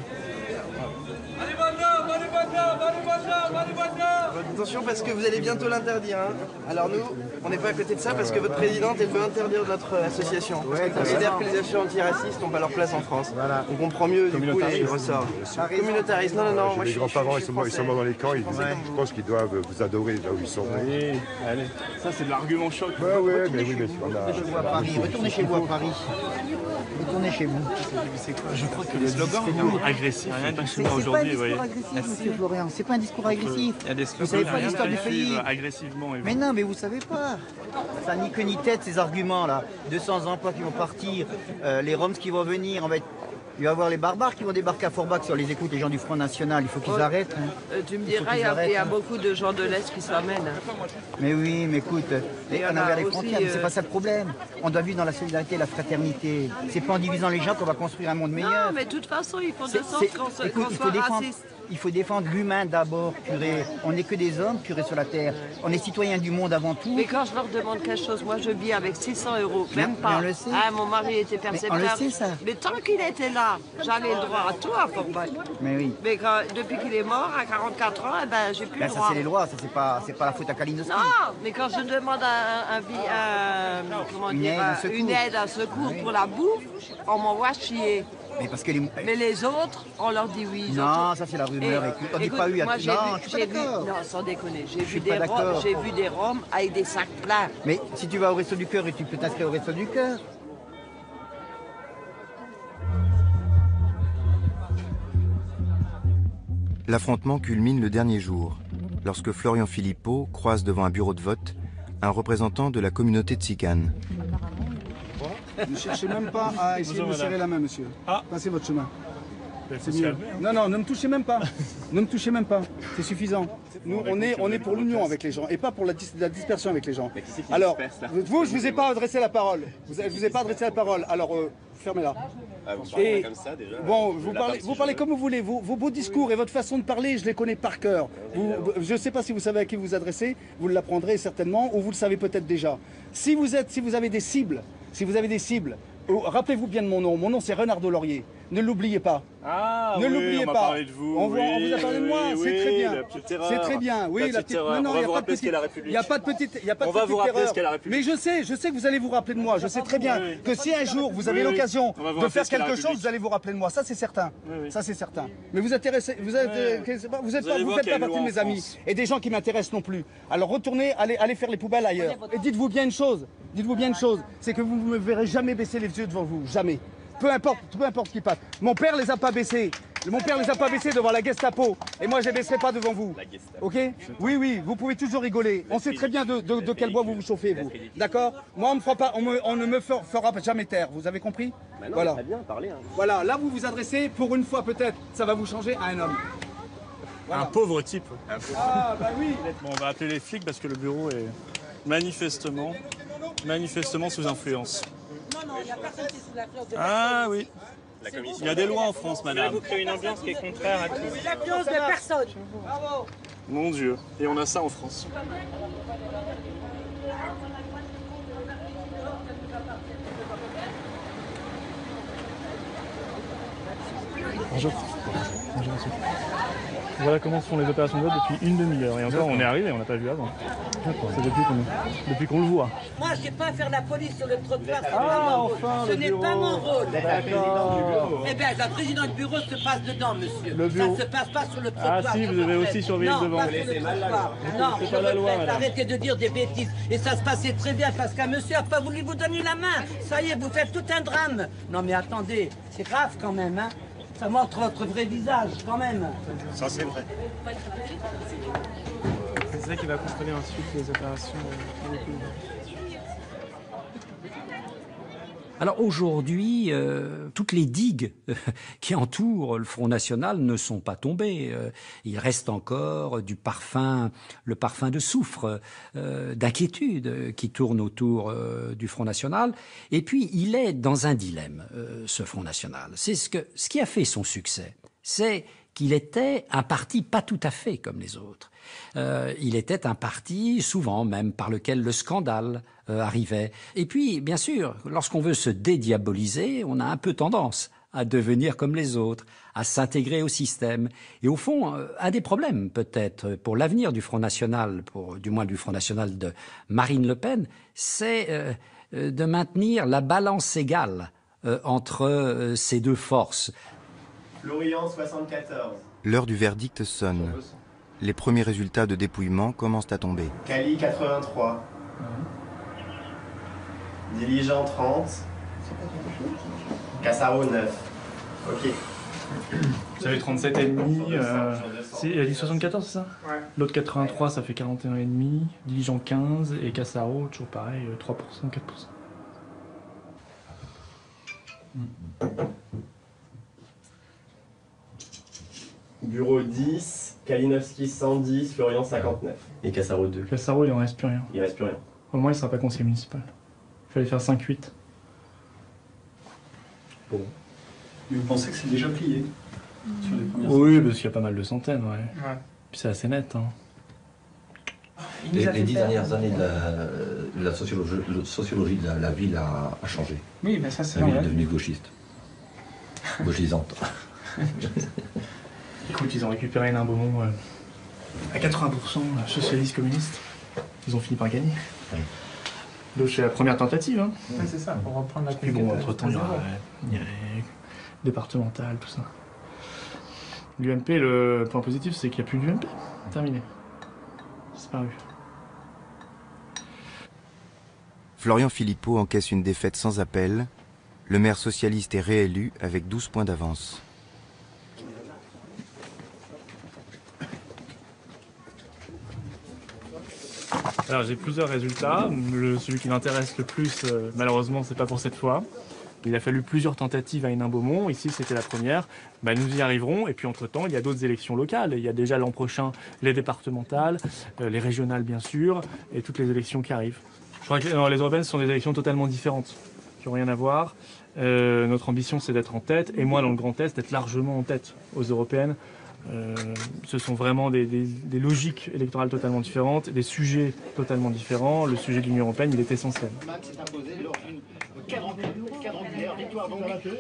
Speaker 17: Attention parce que vous allez bientôt l'interdire. Hein. Alors nous, on n'est pas à côté de ça parce que votre présidente, elle veut interdire notre association. Elle considère que les associations antiracistes n'ont pas leur place en France. Voilà. On comprend mieux du coup les ressorts. Communautariste, non.
Speaker 18: Moi, les grands-parents, ils sont morts dans les camps. Je pense qu'ils doivent vous adorer là où ils sont.
Speaker 21: Oui, allez. Ça, c'est de l'argument choc.
Speaker 18: Ouais, mais oui, mais
Speaker 17: Retournez chez vous à Paris. Retournez chez vous.
Speaker 21: Je crois que le slogan agressif, c'est pas aujourd'hui, vous voyez.
Speaker 17: Monsieur Florian, c'est pas un discours agressif. Vous savez pas l'histoire du pays.
Speaker 21: Agressivement.
Speaker 17: Mais non, mais vous savez pas. Ça ni queue ni tête ces arguments là. 200 emplois qui vont partir, les Roms qui vont venir, il va y avoir les barbares qui vont débarquer à Forbach sur les écoutes, les gens du Front National, il faut qu'ils arrêtent. Hein.
Speaker 14: Tu me diras, il y a beaucoup de gens de l'Est qui s'amènent.
Speaker 17: Mais oui, mais écoute, on a ouvert les frontières, mais c'est pas ça le problème. On doit vivre dans la solidarité et la fraternité. C'est pas en divisant les gens qu'on va construire un monde meilleur.
Speaker 14: Non, mais de toute façon, il faut de sorte qu'on soit raciste.
Speaker 17: Il faut défendre l'humain d'abord, purée. On n'est que des hommes, purée, sur la terre. On est citoyens du monde avant tout.
Speaker 14: Mais quand je leur demande quelque chose, moi je vis avec 600 €, même pas.
Speaker 17: Mais on le sait.
Speaker 14: Ah, mon mari était percepteur.
Speaker 17: Mais on le sait, ça.
Speaker 14: Mais tant qu'il était là, j'avais le droit à tout à Forbach.
Speaker 17: Mais oui.
Speaker 14: Mais depuis qu'il est mort, à 44 ans, eh ben, j'ai plus le droit.
Speaker 17: Ça, c'est les lois, ça, c'est pas la faute à Kalinowski.
Speaker 14: Non, mais quand je demande une aide, un secours pour la bouffe, on m'envoie chier. Mais les autres, on leur dit oui.
Speaker 17: Non, ça c'est la rumeur. On n'est pas eu à tout. Non, je suis pas d'accord.
Speaker 14: Non, sans déconner. J'ai vu des Roms avec des sacs pleins.
Speaker 17: Mais si tu vas au Resto du Cœur et tu peux t'inscrire au Resto du Cœur.
Speaker 1: L'affrontement culmine le dernier jour, lorsque Florian Philippot croise devant un bureau de vote un représentant de la communauté tsikane.
Speaker 13: Ne cherchez même pas à essayer de me serrer la main, monsieur. Passez votre chemin. C'est mieux. Non, ne me touchez même pas. Ne me touchez même pas. C'est suffisant. Nous, on est pour l'union avec les gens et pas pour la dispersion avec les gens. Alors, vous, je vous ai pas adressé la parole. Je vous ai pas adressé la parole. Alors, fermez-la. Et bon, vous parlez comme vous voulez. Vos beaux discours et votre façon de parler, je les connais par cœur. Je ne sais pas si vous savez à qui vous vous adressez. Vous l'apprendrez certainement, ou vous le savez peut-être déjà. Si vous avez des cibles, Rappelez-vous bien de mon nom. Mon nom, c'est Renard Laurier. Ne l'oubliez pas.
Speaker 15: Ah,
Speaker 13: ne l'oubliez pas.
Speaker 15: Parlé de vous.
Speaker 13: On vous a parlé de moi, c'est très bien. C'est très bien. Oui,
Speaker 15: la petite erreur.
Speaker 13: Non,
Speaker 15: on va vous rappeler ce qu'est la République.
Speaker 13: Il n'y a pas de petite erreur.
Speaker 15: On va vous rappeler ce qu'est la République.
Speaker 13: Mais je sais que vous allez vous rappeler de moi. Je sais très bien que si un jour vous avez l'occasion de faire quelque chose, vous allez vous rappeler de moi. Ça, c'est certain. Ça, c'est certain. Mais vous faites pas partie de mes amis et des gens qui m'intéressent non plus. Alors retournez, allez faire les poubelles ailleurs. Et dites-vous bien une chose. C'est que vous ne me verrez jamais baisser les yeux devant vous. Jamais. Peu importe qui passe. Mon père les a pas baissés. Mon père les a pas baissés devant la Gestapo. Et moi, je les baisserai pas devant vous. Ok? Oui, vous pouvez toujours rigoler. On sait très bien de quel bois vous vous chauffez, vous. D'accord? Moi, on ne me fera jamais taire. Vous avez compris? Voilà. Voilà, là, vous vous adressez, pour une fois peut-être, ça va vous changer à un homme.
Speaker 15: Voilà. Un pauvre type.
Speaker 13: Ah, bah oui.
Speaker 15: Bon, on va appeler les flics parce que le bureau est manifestement sous influence.
Speaker 14: Non, il n'y a personne qui est sous l'influence de
Speaker 15: Ah oui. Il y a des lois en France, madame.
Speaker 14: Vous créez une ambiance qui est contraire à tout. L'influence de personne. Bravo.
Speaker 15: Mon Dieu. Et on a ça en France. Bonjour. Bonjour, monsieur. Voilà comment se font les opérations de vote depuis une demi-heure. Et encore, on est arrivé, on n'a pas vu avant. C'est depuis qu'on le voit.
Speaker 14: Moi, je n'ai pas à faire la police sur le trottoir.
Speaker 15: Enfin,
Speaker 14: ce n'est pas mon rôle.
Speaker 15: D'accord.
Speaker 14: Eh bien, la présidente du bureau se passe dedans, monsieur. Ça ne se passe pas sur le trottoir.
Speaker 15: Ah si, vous avez aussi surveillé le devant.
Speaker 14: Non, pas sur le trottoir. Non,
Speaker 15: c'est pas la loi, madame.
Speaker 14: Arrêtez de dire des bêtises. Et ça se passait très bien parce qu'un monsieur n'a pas voulu vous donner la main. Ça y est, vous faites tout un drame. Non, mais attendez, c'est grave quand même, hein. Ça montre votre vrai visage, quand même.
Speaker 15: Ça, c'est vrai. C'est ça qui va contrôler ensuite les opérations de
Speaker 12: Alors aujourd'hui, toutes les digues qui entourent le Front National ne sont pas tombées. Il reste encore le parfum de soufre, d'inquiétude qui tourne autour du Front National. Et puis il est dans un dilemme, ce Front National. C'est ce qui a fait son succès. C'est qu'il était un parti pas tout à fait comme les autres. Il était un parti, souvent même, par lequel le scandale arrivait. Et puis, bien sûr, lorsqu'on veut se dédiaboliser, on a un peu tendance à devenir comme les autres, à s'intégrer au système. Et au fond, un des problèmes, peut-être, pour l'avenir du Front National, du moins du Front National de Marine Le Pen, c'est de maintenir la balance égale entre ces deux forces.
Speaker 22: Florian, 74.
Speaker 1: L'heure du verdict sonne. Les premiers résultats de dépouillement commencent à tomber.
Speaker 22: Cali, 83. Diligent, 30. Cassaro, 9. Ok.
Speaker 21: Vous avez 37,5. Il a dit 74, c'est ça?
Speaker 22: Ouais.
Speaker 21: L'autre 83, ça fait 41,5. Diligent, 15. Et Cassaro, toujours pareil, 3%, 4%.
Speaker 22: Bureau 10, Kalinowski 110, Florian 59. Et Cassaro 2.
Speaker 21: Cassaro, il en reste plus rien.
Speaker 22: Il reste plus rien.
Speaker 21: Au moins, il sera pas conseiller municipal. Il fallait faire 5-8.
Speaker 22: Bon.
Speaker 23: Mais vous pensez que c'est déjà plié sur les premières
Speaker 21: Oui, parce qu'il y a pas mal de centaines, ouais. Puis c'est assez net, hein.
Speaker 7: Les 10 dernières années de la sociologie de la ville a changé.
Speaker 23: Oui, mais ça c'est
Speaker 7: la ville
Speaker 23: vrai.
Speaker 7: est devenue gauchiste. Gauchisante.
Speaker 21: Écoute, ils ont récupéré Hénin Beaumont à 80% socialiste communiste. Ils ont fini par gagner.
Speaker 7: Oui.
Speaker 21: Donc c'est la première tentative. Hein.
Speaker 23: Ouais, c'est ça, pour reprendre la
Speaker 21: Puis bon, entre-temps, il y a les départementales, tout ça. L'UMP, le point positif, c'est qu'il n'y a plus d'UMP. Terminé. Disparu.
Speaker 1: Florian Philippot encaisse une défaite sans appel. Le maire socialiste est réélu avec 12 points d'avance.
Speaker 21: Alors j'ai plusieurs résultats. Celui qui m'intéresse le plus, malheureusement, c'est pas pour cette fois. Il a fallu plusieurs tentatives à Hénin-Beaumont. Ici, c'était la première. Nous y arriverons. Et puis, entre-temps, il y a d'autres élections locales. Il y a déjà l'an prochain les départementales, les régionales, bien sûr, et toutes les élections qui arrivent. Je crois que les européennes sont des élections totalement différentes, qui n'ont rien à voir. Notre ambition, c'est d'être en tête. Et moi, dans le Grand Est, d'être largement en tête aux européennes. Ce sont vraiment des logiques électorales totalement différentes, des sujets totalement différents. Le sujet de l'Union européenne, il est essentiel.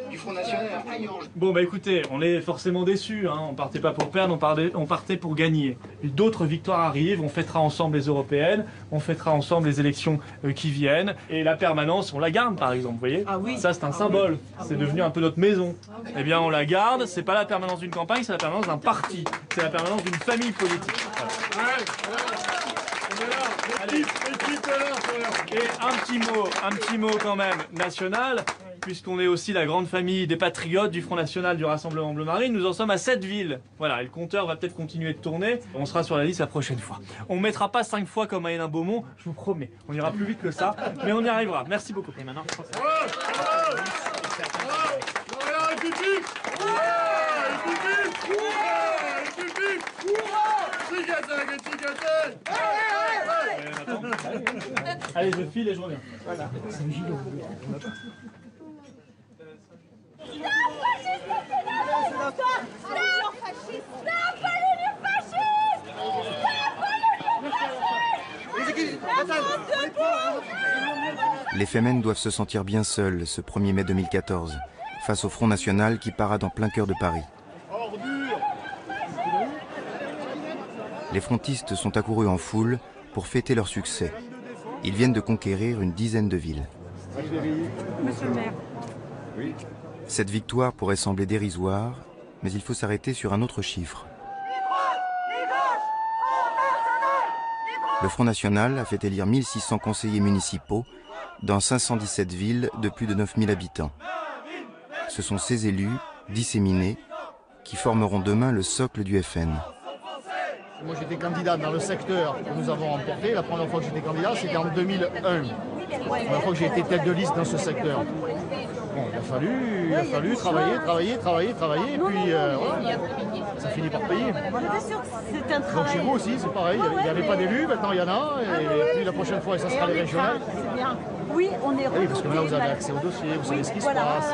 Speaker 5: Du Front National ailleurs.
Speaker 21: Bon bah écoutez, on est forcément déçus, hein. On partait pas pour perdre, on partait pour gagner. D'autres victoires arrivent, on fêtera ensemble les européennes, on fêtera ensemble les élections qui viennent, et la permanence, on la garde par exemple, vous voyez. Ah oui. Ça c'est un symbole, c'est devenu un peu notre maison. Eh bien on la garde, c'est pas la permanence d'une campagne, c'est la permanence d'un parti, c'est la permanence d'une famille politique. Voilà. Allez. Et un petit mot quand même national, puisqu'on est aussi la grande famille des patriotes du Front National du Rassemblement Bleu Marine. Nous en sommes à 7 villes. Voilà, et le compteur va peut-être continuer de tourner. On sera sur la liste la prochaine fois. On ne mettra pas 5 fois comme à Hénin-Beaumont, je vous promets. On ira plus vite que ça, mais on y arrivera. Merci beaucoup. Et maintenant, allez, je file et je reviens. Voilà.
Speaker 1: Les Femen doivent se sentir bien seuls ce 1er mai 2014, face au Front National qui parade en plein cœur de Paris. Les frontistes sont accourus en foule pour fêter leur succès. Ils viennent de conquérir une dizaine de villes.
Speaker 8: Monsieur le maire.
Speaker 1: Oui. Cette victoire pourrait sembler dérisoire, mais il faut s'arrêter sur un autre chiffre. Le Front National a fait élire 1600 conseillers municipaux dans 517 villes de plus de 9000 habitants. Ce sont ces élus, disséminés, qui formeront demain le socle du FN.
Speaker 2: Moi j'étais candidat dans le secteur que nous avons remporté. La première fois que j'étais candidat, c'était en 2001. La première fois que j'ai été tête de liste dans ce secteur. Bon, il a fallu travailler, et puis voilà, ça finit par payer. Donc chez vous aussi, c'est pareil, il n'y avait pas d'élus, maintenant il y en a, et puis la prochaine fois, ça sera les régionales.
Speaker 6: Oui, on est
Speaker 2: oui, parce que là, vous avez accès au dossier, vous savez ce qui se passe.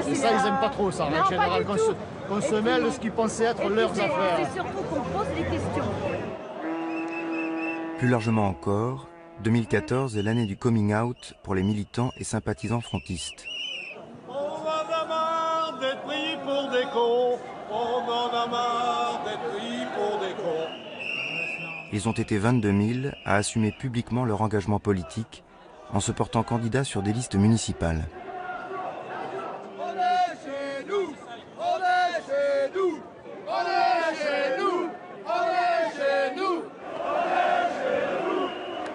Speaker 2: Et ça, ils n'aiment pas trop ça, en général, qu'on se mêle de ce qu'ils pensaient être leurs affaires.
Speaker 6: C'est surtout qu'on pose des questions.
Speaker 1: Plus largement encore, 2014 est l'année du coming out pour les militants et sympathisants frontistes.
Speaker 5: On en a marre d'être pris pour des cons. On en a marre d'être pris pour des cons.
Speaker 1: Ils ont été 22 000 à assumer publiquement leur engagement politique en se portant candidats sur des listes municipales.
Speaker 5: On est chez nous, on est chez nous, on est chez nous, on est chez nous, on est chez nous,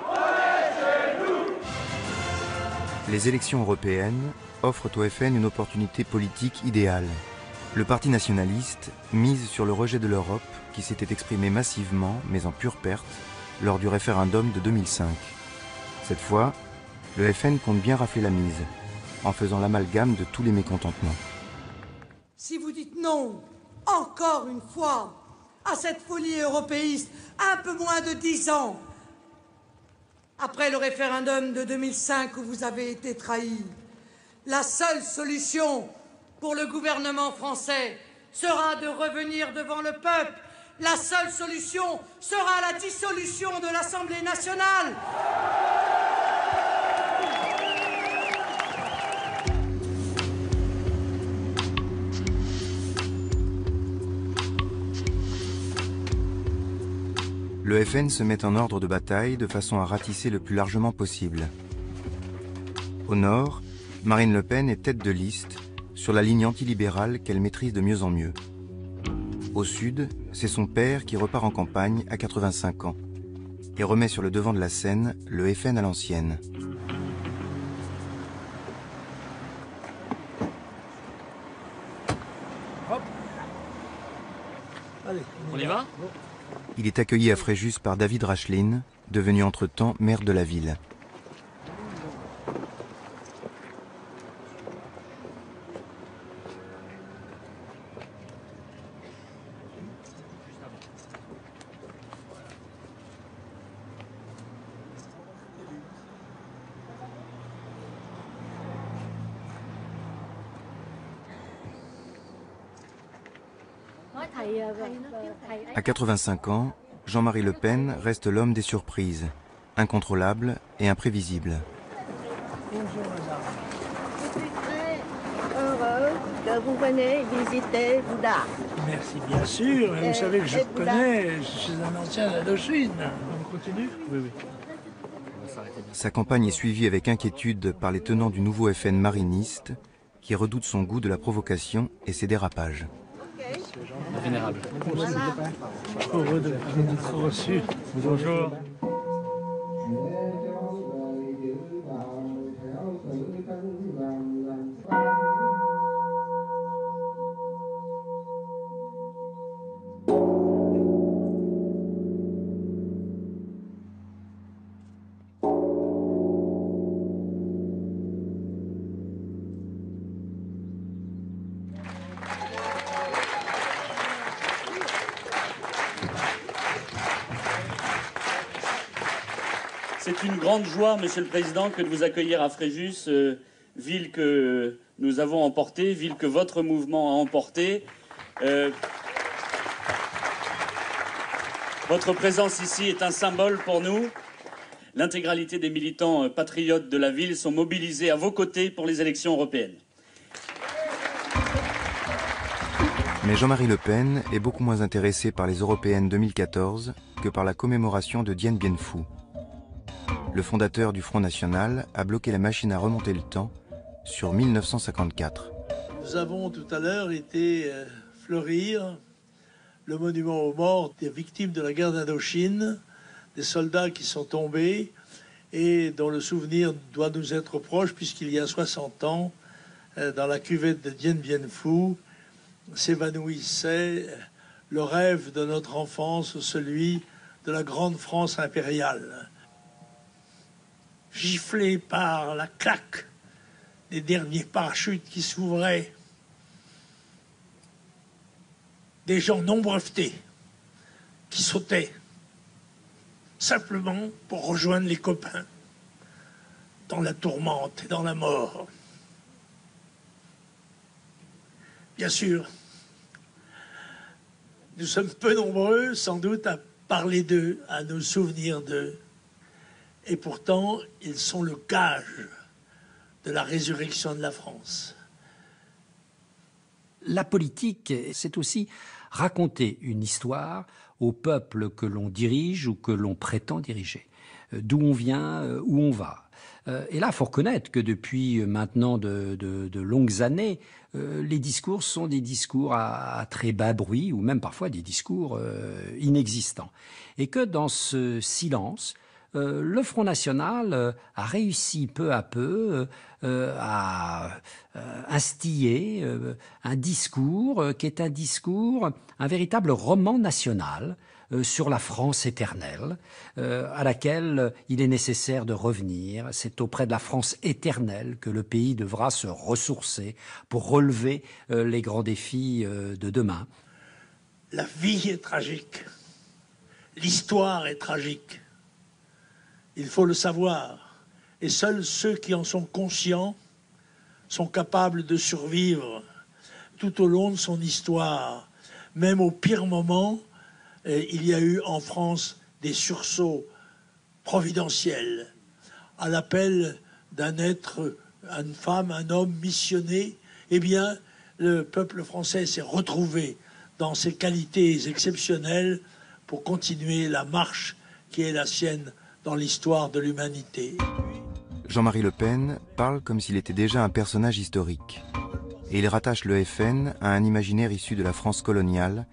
Speaker 5: on est chez nous.
Speaker 1: Les élections européennes offrent au FN une opportunité politique idéale. Le Parti nationaliste mise sur le rejet de l'Europe qui s'était exprimé massivement, mais en pure perte, lors du référendum de 2005. Cette fois, le FN compte bien rafler la mise, en faisant l'amalgame de tous les mécontentements.
Speaker 19: Si vous dites non, encore une fois, à cette folie européiste, un peu moins de 10 ans, après le référendum de 2005 où vous avez été trahi, la seule solution pour le gouvernement français sera de revenir devant le peuple. La seule solution sera la dissolution de l'Assemblée nationale.
Speaker 1: Le FN se met en ordre de bataille de façon à ratisser le plus largement possible. Au nord, Marine Le Pen est tête de liste sur la ligne antilibérale qu'elle maîtrise de mieux en mieux. Au sud, c'est son père qui repart en campagne à 85 ans et remet sur le devant de la scène le FN à l'ancienne.
Speaker 21: On y va ?
Speaker 1: Il est accueilli à Fréjus par David Rachlin, devenu entre-temps maire de la ville. À 85 ans, Jean-Marie Le Pen reste l'homme des surprises, incontrôlable et imprévisible.
Speaker 9: Bonjour madame. Je suis très heureux que vous venez visiter Bouddha.
Speaker 23: Merci bien sûr, et vous savez que je connais, je suis un ancien d'Indochine. On continue? Oui, oui.
Speaker 1: Sa campagne est suivie avec inquiétude par les tenants du nouveau FN mariniste, qui redoutent son goût de la provocation et ses dérapages.
Speaker 15: Vénérable.
Speaker 23: Heureux d'être reçu. Bonjour.
Speaker 10: C'est une grande joie, Monsieur le Président, que de vous accueillir à Fréjus, ville que nous avons emportée, ville que votre mouvement a emportée. Votre présence ici est un symbole pour nous. L'intégralité des militants patriotes de la ville sont mobilisés à vos côtés pour les élections européennes.
Speaker 1: Mais Jean-Marie Le Pen est beaucoup moins intéressé par les européennes 2014 que par la commémoration de Dien Bien Phu. Le fondateur du Front National a bloqué la machine à remonter le temps sur 1954.
Speaker 23: Nous avons tout à l'heure été fleurir le monument aux morts des victimes de la guerre d'Indochine, des soldats qui sont tombés et dont le souvenir doit nous être proche puisqu'il y a 60 ans, dans la cuvette de Dien Bien Phu, s'évanouissait le rêve de notre enfance, celui de la grande France impériale. Giflé par la claque des derniers parachutes qui s'ouvraient, des gens non brevetés qui sautaient simplement pour rejoindre les copains dans la tourmente et dans la mort. Bien sûr, nous sommes peu nombreux sans doute à parler d'eux, à nous souvenir d'eux. Et pourtant, ils sont le gage de la résurrection de la France.
Speaker 12: La politique, c'est aussi raconter une histoire au peuple que l'on dirige ou que l'on prétend diriger. D'où on vient, où on va. Et là, il faut reconnaître que depuis maintenant de longues années, les discours sont des discours à très bas bruit ou même parfois des discours inexistants. Et que dans ce silence, le Front National a réussi peu à peu à instiller un discours qui est un véritable roman national sur la France éternelle, à laquelle il est nécessaire de revenir. C'est auprès de la France éternelle que le pays devra se ressourcer pour relever les grands défis de demain.
Speaker 23: La vie est tragique. L'histoire est tragique. Il faut le savoir. Et seuls ceux qui en sont conscients sont capables de survivre tout au long de son histoire. Même au pire moment, il y a eu en France des sursauts providentiels à l'appel d'un être, une femme, un homme missionné. Eh bien, le peuple français s'est retrouvé dans ses qualités exceptionnelles pour continuer la marche qui est la sienne dans l'histoire de l'humanité.
Speaker 1: Jean-Marie Le Pen parle comme s'il était déjà un personnage historique. Et il rattache le FN à un imaginaire issu de la France coloniale,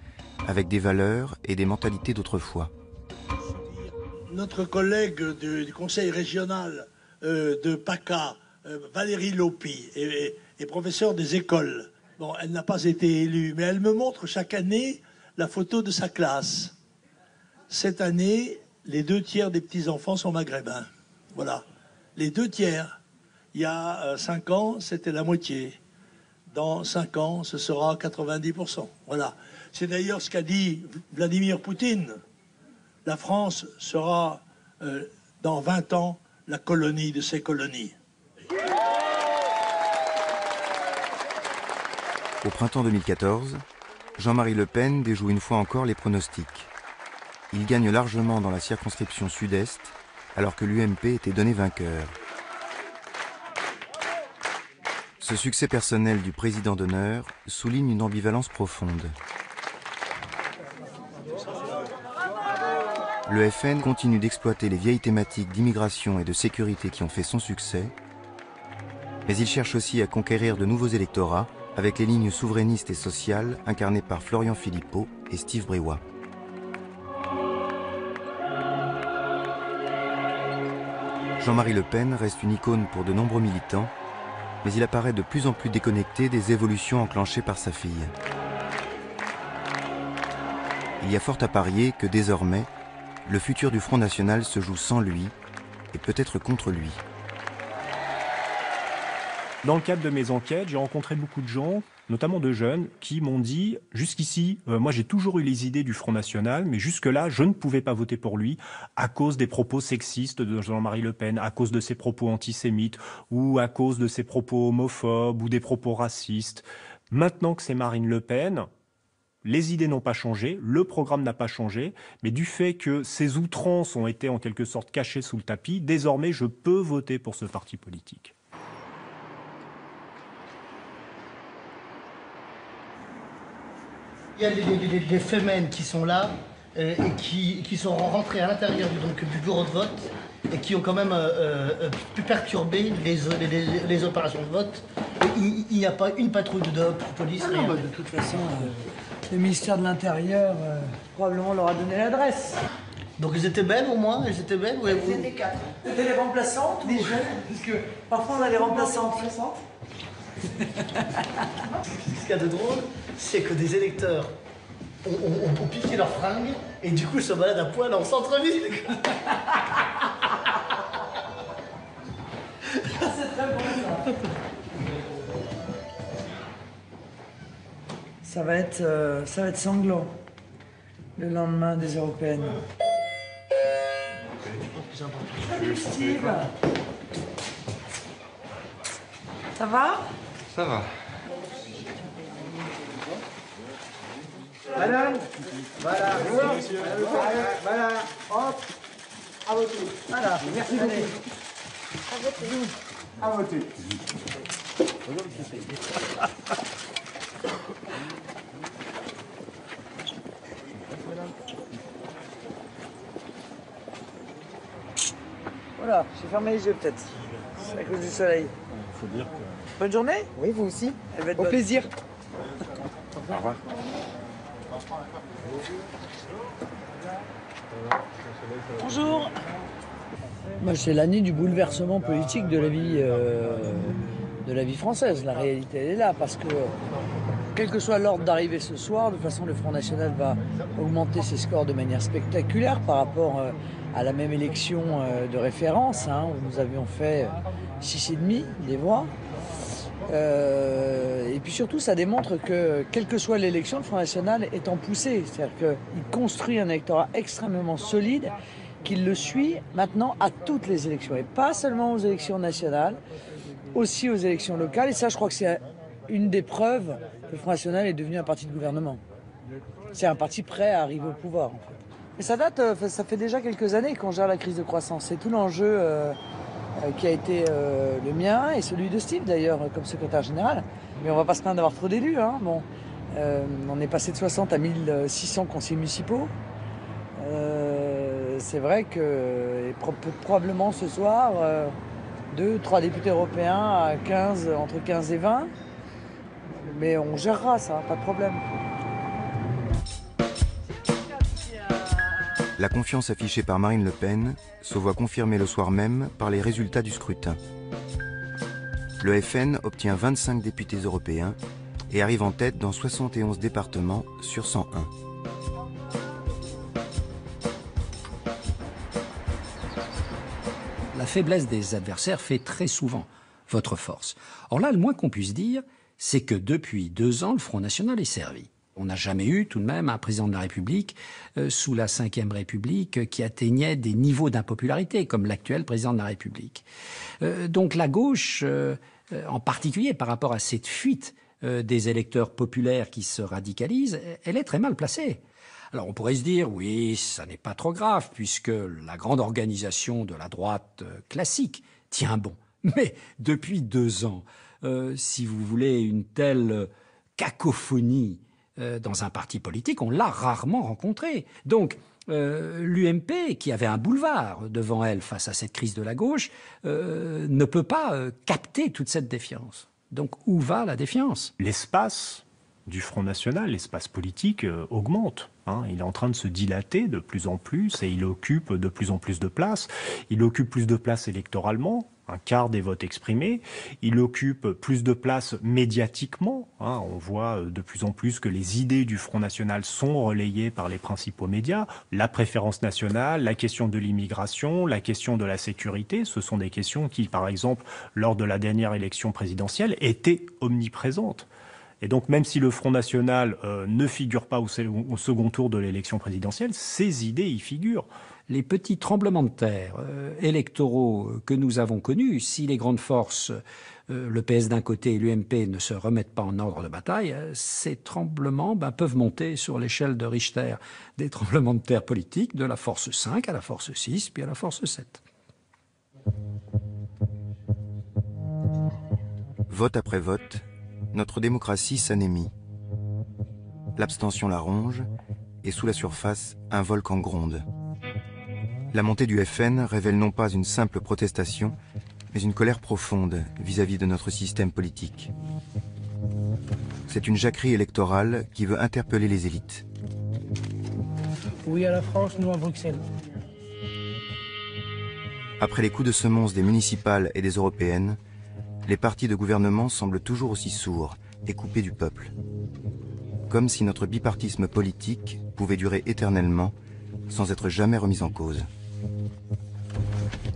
Speaker 1: avec des valeurs et des mentalités d'autrefois.
Speaker 23: Notre collègue du conseil régional de PACA, Valérie Lopi, est professeure des écoles. Bon, elle n'a pas été élue, mais elle me montre chaque année la photo de sa classe. Cette année, les 2/3 des petits-enfants sont maghrébins. Voilà. Les 2/3. Il y a 5 ans, c'était la moitié. Dans 5 ans, ce sera 90%. Voilà. C'est d'ailleurs ce qu'a dit Vladimir Poutine. La France sera, dans 20 ans, la colonie de ses colonies.
Speaker 1: Au printemps 2014, Jean-Marie Le Pen déjoue une fois encore les pronostics. Il gagne largement dans la circonscription sud-est, alors que l'UMP était donné vainqueur. Ce succès personnel du président d'honneur souligne une ambivalence profonde. Le FN continue d'exploiter les vieilles thématiques d'immigration et de sécurité qui ont fait son succès, mais il cherche aussi à conquérir de nouveaux électorats avec les lignes souverainistes et sociales incarnées par Florian Philippot et Steve Briouat. Jean-Marie Le Pen reste une icône pour de nombreux militants, mais il apparaît de plus en plus déconnecté des évolutions enclenchées par sa fille. Il y a fort à parier que désormais, le futur du Front National se joue sans lui et peut-être contre lui.
Speaker 3: Dans le cadre de mes enquêtes, j'ai rencontré beaucoup de gens, notamment de jeunes, qui m'ont dit « Jusqu'ici, moi j'ai toujours eu les idées du Front National, mais jusque-là, je ne pouvais pas voter pour lui à cause des propos sexistes de Jean-Marie Le Pen, à cause de ses propos antisémites, ou à cause de ses propos homophobes, ou des propos racistes. Maintenant que c'est Marine Le Pen, les idées n'ont pas changé, le programme n'a pas changé, mais du fait que ces outrances ont été en quelque sorte cachées sous le tapis, désormais je peux voter pour ce parti politique. »
Speaker 11: Il y a des femmes qui sont là et qui sont rentrées à l'intérieur du bureau de vote et qui ont quand même pu perturber les opérations de vote. Il n'y a pas une patrouille de police.
Speaker 20: Ah non, bah, de toute façon, le ministère de l'Intérieur probablement leur a donné l'adresse.
Speaker 11: Donc ils étaient belles au moins, elles étaient belles. Ouais,
Speaker 20: Elles étaient 4. C'était les remplaçantes, des jeunes, parce que parfois on a des remplaçantes.
Speaker 11: Ce qu'il y a de drôle, c'est que des électeurs ont piqué leurs fringues et du coup se baladent à poil en centre-ville.
Speaker 20: C'est très bon ça. Ça va être sanglant le lendemain des européennes. Salut Steve. Ça va?
Speaker 24: Ça va.
Speaker 20: Madame, voilà, voilà, hop, à voter. Voilà, merci beaucoup. À voter. Voilà, j'ai fermé les yeux peut-être. C'est à cause du soleil.
Speaker 3: Faut dire que...
Speaker 20: Bonne journée.
Speaker 17: Oui, vous aussi.
Speaker 20: Au plaisir.
Speaker 24: Au revoir.
Speaker 20: Bonjour. Bah, c'est l'année du bouleversement politique de la vie française. La réalité, elle est là, parce que quel que soit l'ordre d'arrivée ce soir, de toute façon, le Front National va augmenter ses scores de manière spectaculaire par rapport à la même élection de référence, hein, où nous avions fait 6,5 des voix. Et puis surtout, ça démontre que, quelle que soit l'élection, le Front National est en poussée. C'est-à-dire qu'il construit un électorat extrêmement solide, qu'il le suit maintenant à toutes les élections. Et pas seulement aux élections nationales, aussi aux élections locales. Et ça, je crois que c'est une des preuves que le Front National est devenu un parti de gouvernement. C'est un parti prêt à arriver au pouvoir, en fait. Et ça date, ça fait déjà quelques années qu'on gère la crise de croissance. C'est tout l'enjeu qui a été le mien et celui de Steve d'ailleurs comme secrétaire général. Mais on va pas se plaindre d'avoir trop d'élus. Hein. Bon, on est passé de 60 à 1600 conseillers municipaux. C'est vrai que probablement ce soir, 2-3 députés européens à 15, entre 15 et 20. Mais on gérera ça, pas de problème.
Speaker 1: La confiance affichée par Marine Le Pen se voit confirmée le soir même par les résultats du scrutin. Le FN obtient 25 députés européens et arrive en tête dans 71 départements sur 101.
Speaker 12: La faiblesse des adversaires fait très souvent votre force. Or là, le moins qu'on puisse dire, c'est que depuis 2 ans, le Front National est servi. On n'a jamais eu tout de même un président de la République sous la Ve République qui atteignait des niveaux d'impopularité comme l'actuel président de la République. Donc la gauche, en particulier par rapport à cette fuite des électeurs populaires qui se radicalisent, elle est très mal placée. Alors on pourrait se dire, oui, ça n'est pas trop grave puisque la grande organisation de la droite classique tient bon. Mais depuis 2 ans, si vous voulez, une telle cacophonie dans un parti politique. On l'a rarement rencontré. Donc, l'UMP, qui avait un boulevard devant elle face à cette crise de la gauche, ne peut pas capter toute cette défiance. Donc, où va la défiance?
Speaker 3: L'espace du Front National, l'espace politique, augmente. Il est en train de se dilater de plus en plus et il occupe de plus en plus de place. Il occupe plus de place électoralement, un quart des votes exprimés. Il occupe plus de place médiatiquement. On voit de plus en plus que les idées du Front National sont relayées par les principaux médias. La préférence nationale, la question de l'immigration, la question de la sécurité, ce sont des questions qui, par exemple, lors de la dernière élection présidentielle, étaient omniprésentes. Et donc, même si le Front National ne figure pas au second tour de l'élection présidentielle, ses idées y figurent.
Speaker 12: Les petits tremblements de terre électoraux que nous avons connus, si les grandes forces, le PS d'un côté et l'UMP, ne se remettent pas en ordre de bataille, ces tremblements peuvent monter sur l'échelle de Richter des tremblements de terre politiques, de la force 5 à la force 6, puis à la force 7.
Speaker 1: Vote après vote, notre démocratie s'anémie. L'abstention la ronge, et sous la surface, un volcan gronde. La montée du FN révèle non pas une simple protestation, mais une colère profonde vis-à-vis de notre système politique. C'est une jacquerie électorale qui veut interpeller les élites.
Speaker 4: Oui à la France, nous à Bruxelles.
Speaker 1: Après les coups de semonce des municipales et des européennes, les partis de gouvernement semblent toujours aussi sourds et coupés du peuple. Comme si notre bipartisme politique pouvait durer éternellement sans être jamais remis en cause.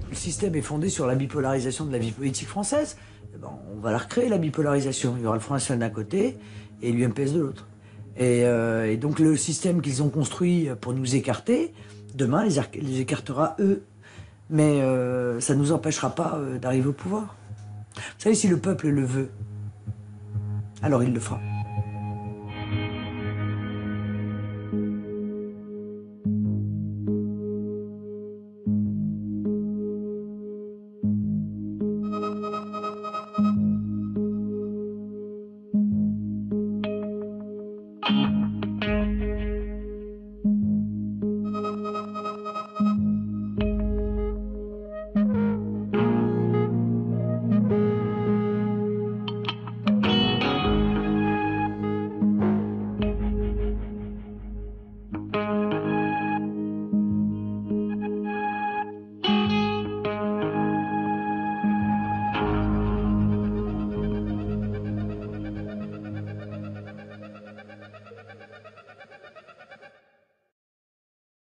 Speaker 20: Le système est fondé sur la bipolarisation de la vie politique française. On va la recréer, la bipolarisation. Il y aura le Front National d'un côté et l'UMPS de l'autre. Et donc le système qu'ils ont construit pour nous écarter, demain les écartera eux. Mais ça ne nous empêchera pas d'arriver au pouvoir. Vous savez, si le peuple le veut, alors il le fera.